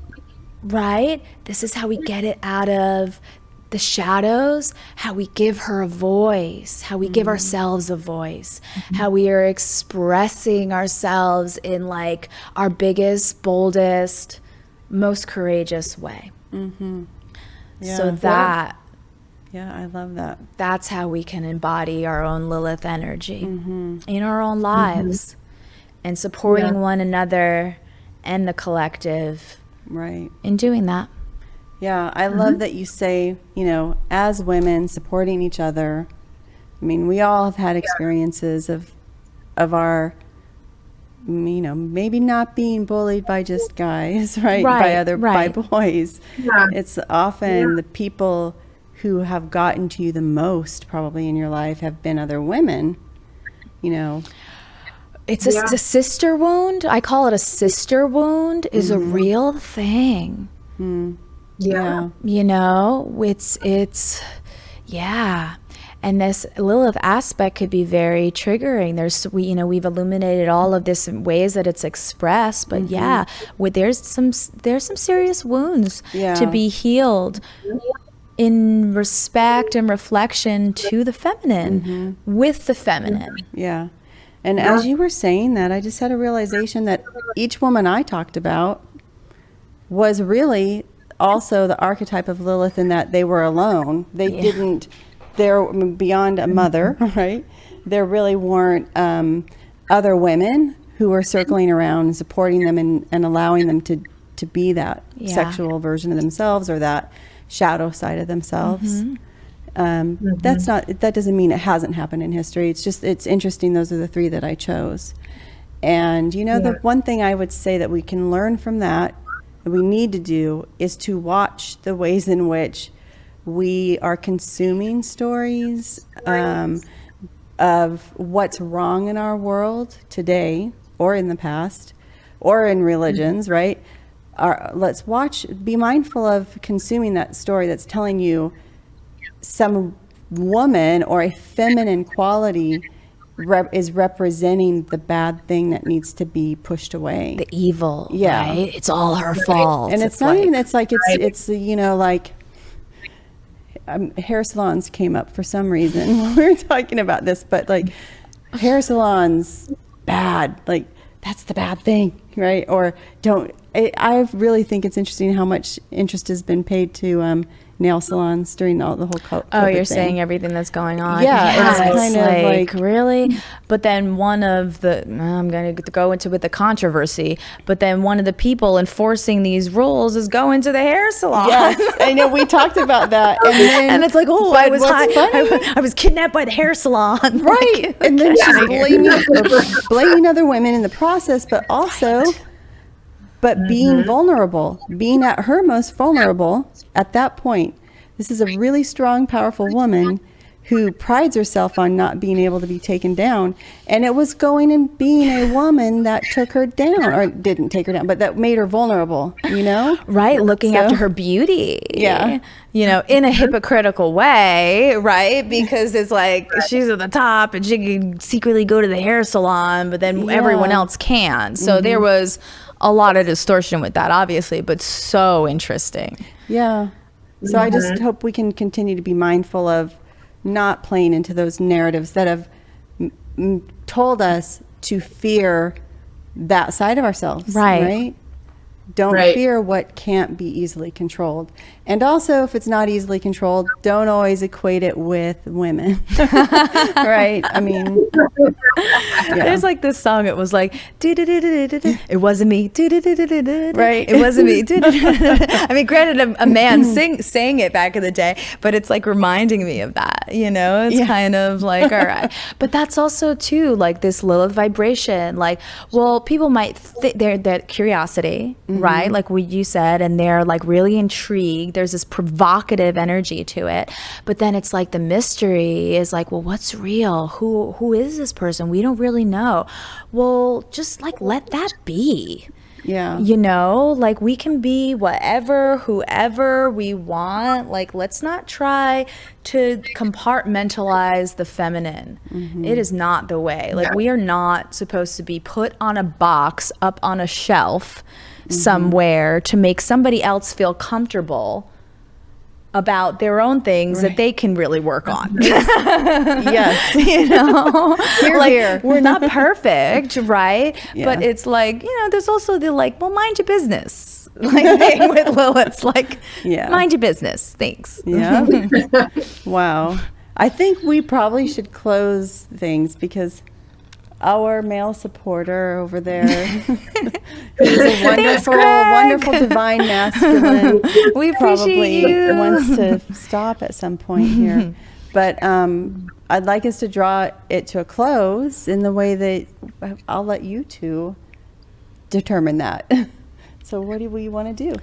right? This is how we get it out of the shadows, how we give her a voice, how we give ourselves a voice, how we are expressing ourselves in like our biggest, boldest, most courageous way. So that I love that. That's how we can embody our own Lilith energy in our own lives and supporting one another and the collective in doing that. I love that you say, you know, as women supporting each other. I mean, we all have had experiences of our, you know, maybe not being bullied by just guys, right? By boys. It's often the people who have gotten to you the most probably in your life have been other women, you know. It's a sister wound. I call it a sister wound is a real thing. You know, it's and this Lilith aspect could be very triggering. We've illuminated all of this in ways that it's expressed, but there's some serious wounds to be healed in respect and reflection to the feminine with the feminine. And as you were saying that, I just had a realization that each woman I talked about was really also the archetype of Lilith, in that they were alone. They're beyond a mother, right? There really weren't other women who were circling around and supporting them and allowing them to be that sexual version of themselves or that shadow side of themselves. That doesn't mean it hasn't happened in history. It's just, it's interesting. Those are the three that I chose. And, you know, the one thing I would say that we can learn from that we need to do is to watch the ways in which we are consuming stories of what's wrong in our world today or in the past or in religions, right? Let's be mindful of consuming that story that's telling you some woman or a feminine quality is representing the bad thing that needs to be pushed away. The evil, Yeah. right? It's all her fault. And it's not even, it's you know, like, hair salons came up for some reason when we were talking about this, but like, hair salons, bad, like, that's the bad thing, right? Or I really think it's interesting how much interest has been paid to nail salons during the whole COVID Oh, you're thing. saying everything that's going on. Yeah, it's kind of like really. But then one of the I'm going to go into with the controversy. But then one of the people enforcing these rules is going to the hair salon. Yes, I know, we talked about that, And it's like, oh, I was what's funny- I was kidnapped by the hair salon. right? And then she's blaming other women in the process, but also, being vulnerable, being at her most vulnerable at that point. This is a really strong, powerful woman who prides herself on not being able to be taken down. And it was going and being a woman that took her down, or didn't take her down, but that made her vulnerable, you know? Right, looking after her beauty. Yeah. You know, in a hypocritical way, right? Because it's like she's at the top and she can secretly go to the hair salon, but then everyone else can. So there was a lot of distortion with that, obviously, but so interesting. Yeah. So I just hope we can continue to be mindful of not playing into those narratives that have told us to fear that side of ourselves. Right. Don't fear what can't be easily controlled. And also, if it's not easily controlled, don't always equate it with women. Right? I mean, There's like this song, it was like, it wasn't me. Right. It wasn't me. I mean, granted, a man sang it back in the day, but it's like reminding me of that, you know? It's kind of like, all right. But that's also, too, like this Lilith vibration. Like, well, people might think that curiosity, right? Like what you said, and they're like really intrigued. There's this provocative energy to it. But then it's like the mystery is like, well, what's real? Who is this person? We don't really know. Well, just like let that be. yeah. You know, like we can be whatever, whoever we want. Like, let's not try to compartmentalize the feminine. It is not the way. Like, we are not supposed to be put on a box up on a shelf somewhere to make somebody else feel comfortable about their own things that they can really work on. Yes. You know, like, here. we're not perfect, right? But it's like, you know, there's also the like, well, mind your business, like thing with Lilith, like, mind your business. Thanks. Yeah. Wow. I think we probably should close things because our male supporter over there, who's a wonderful divine masculine, We probably appreciate you. wants to stop at some point here. But I'd like us to draw it to a close in the way that I'll let you two determine that. So what do we want to do?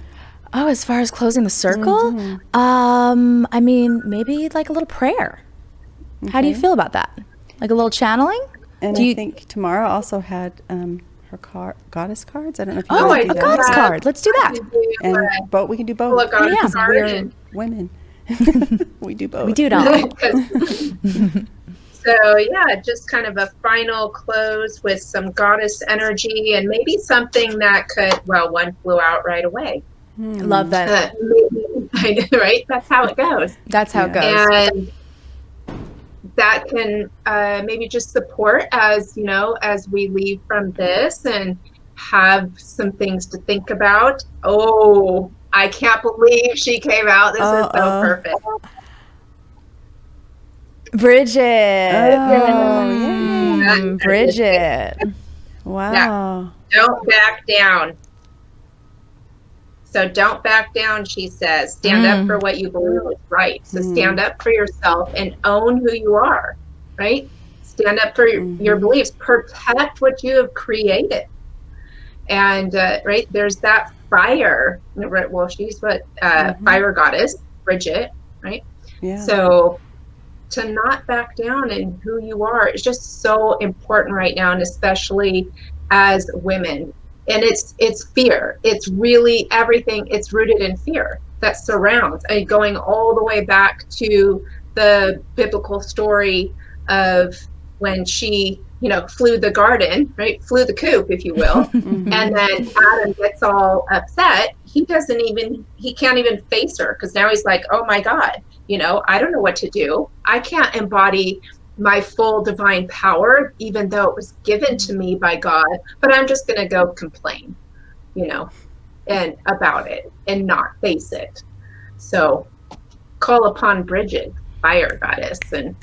Oh, as far as closing the circle, I mean, maybe like a little prayer. How do you feel about that? Like a little channeling? And I think Tamara also had her goddess cards. I don't know if you want to do a that. goddess card. Let's do that. And but we can do both. Look on Because card we're and- women. We do both. We do it all. So yeah, just kind of a final close with some goddess energy and maybe something that could, well, one flew out right away. Love that. I know, right? That's how it goes. That's how it goes. And that can maybe just support as, you know, as we leave from this and have some things to think about. Oh, I can't believe she came out. This is so perfect. Bridget. Oh, Bridget. wow. Don't back down. So don't back down, she says. Stand up for what you believe is right. So stand up for yourself and own who you are, right? Stand up for your beliefs. Protect what you have created. And, right, there's that fire. Well, she's what, fire goddess, Bridget, right? Yeah. So to not back down in who you are is just so important right now, and especially as women. And it's fear. It's really everything. It's rooted in fear that surrounds. And going all the way back to the biblical story of when she, flew the garden, right? Flew the coop, if you will. And then Adam gets all upset. He can't even face her, because now he's like, oh my God, I don't know what to do. I can't embody my full divine power, even though it was given to me by God, but I'm just going to go complain, and about it and not face it. So call upon Bridget, fire goddess, and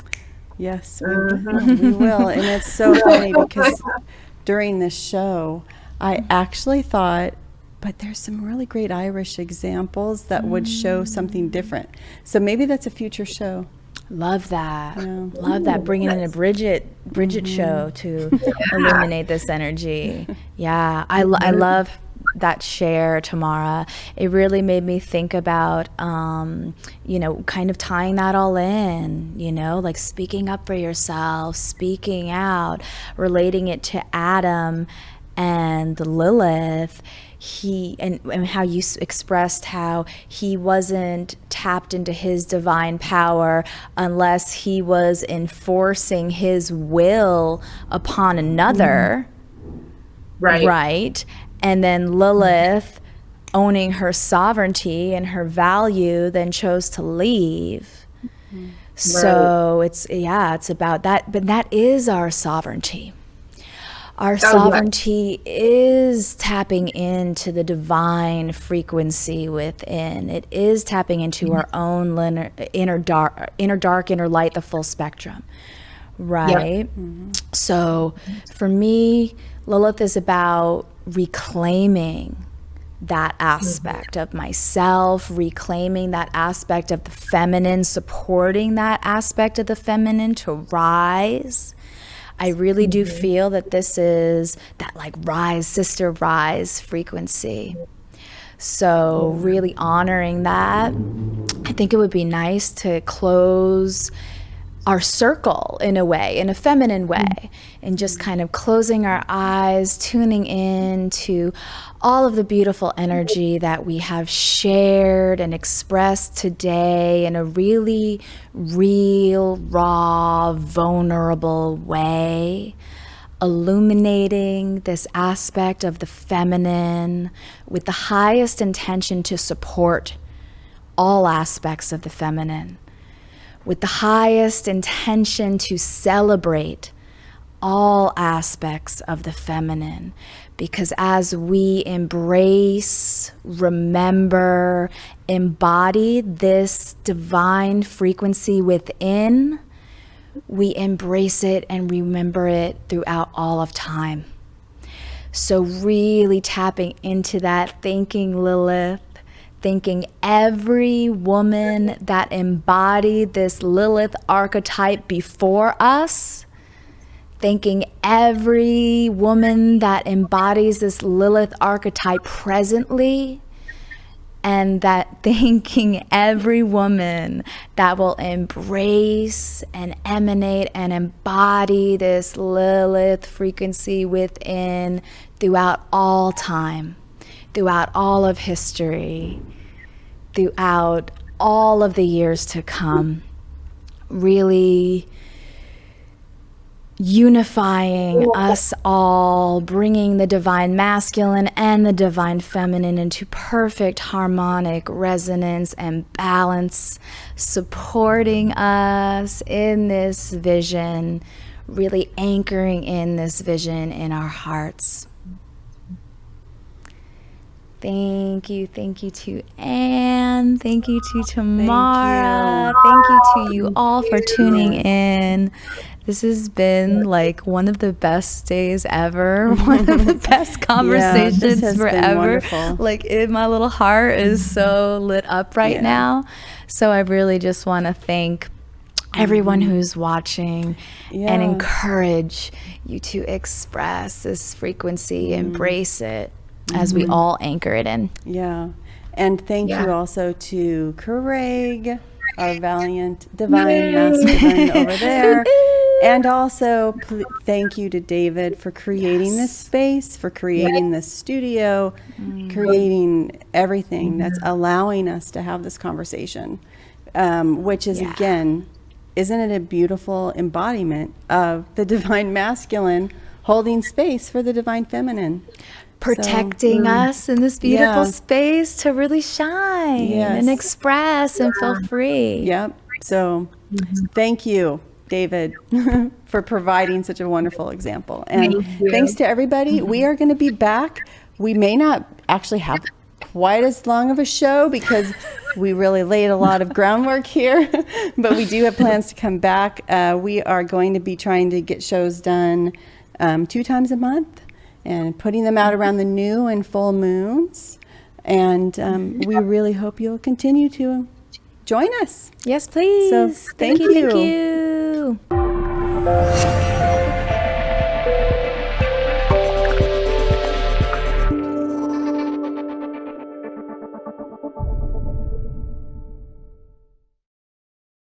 yes, we will. And it's so funny because during this show, I actually thought, but there's some really great Irish examples that would show something different. So maybe that's a future show. Love that. Yeah. Love that. Bringing in a Bridget show to illuminate this energy. Yeah. I love that share, Tamara. It really made me think about, kind of tying that all in, like speaking up for yourself, speaking out, relating it to Adam and Lilith. And how you expressed how he wasn't tapped into his divine power unless he was enforcing his will upon another. Right. And then Lilith, owning her sovereignty and her value, then chose to leave. So it's about that, but that is our sovereignty. Our sovereignty is tapping into the divine frequency within. It is tapping into our own inner dark, inner light, the full spectrum, right? So for me, Lilith is about reclaiming that aspect of myself, reclaiming that aspect of the feminine, supporting that aspect of the feminine to rise. I really do feel that this is that like rise, sister rise frequency. So really honoring that. I think it would be nice to close our circle in a way, in a feminine way, and just kind of closing our eyes, tuning in to all of the beautiful energy that we have shared and expressed today in a really real, raw, vulnerable way, illuminating this aspect of the feminine with the highest intention to support all aspects of the feminine, with the highest intention to celebrate all aspects of the feminine. Because as we embrace, remember, embody this divine frequency within, we embrace it and remember it throughout all of time. So really tapping into that, thanking Lilith, thanking every woman that embodied this Lilith archetype before us, thanking every woman that embodies this Lilith archetype presently, and that thanking every woman that will embrace and emanate and embody this Lilith frequency within throughout all time, throughout all of history, throughout all of the years to come. Really unifying us all, bringing the divine masculine and the divine feminine into perfect harmonic resonance and balance, supporting us in this vision, really anchoring in this vision in our hearts. Thank you to Anne. Thank you to Tamara. Thank you to you all for tuning in. This has been like one of the best days ever, one of the best conversations forever. Like my little heart is so lit up right now. So I really just want to thank everyone who's watching and encourage you to express this frequency, embrace it as we all anchor it in. Yeah. And thank you also to Craig, our valiant divine masculine over there. And also thank you to David for creating this space, for creating this studio, creating everything that's allowing us to have this conversation, which is, again, isn't it a beautiful embodiment of the divine masculine holding space for the divine feminine? Protecting us in this beautiful Yeah. space to really shine and Yes. express and feel free. Yep. So thank you, David, for providing such a wonderful example. And Thank you. thanks to everybody. We are going to be back. We may not actually have quite as long of a show because we really laid a lot of groundwork here, but we do have plans to come back. We are going to be trying to get shows done 2 times a month and putting them out around the new and full moons. And we really hope you'll continue to join us. Yes, please. So, thank you. Thank you.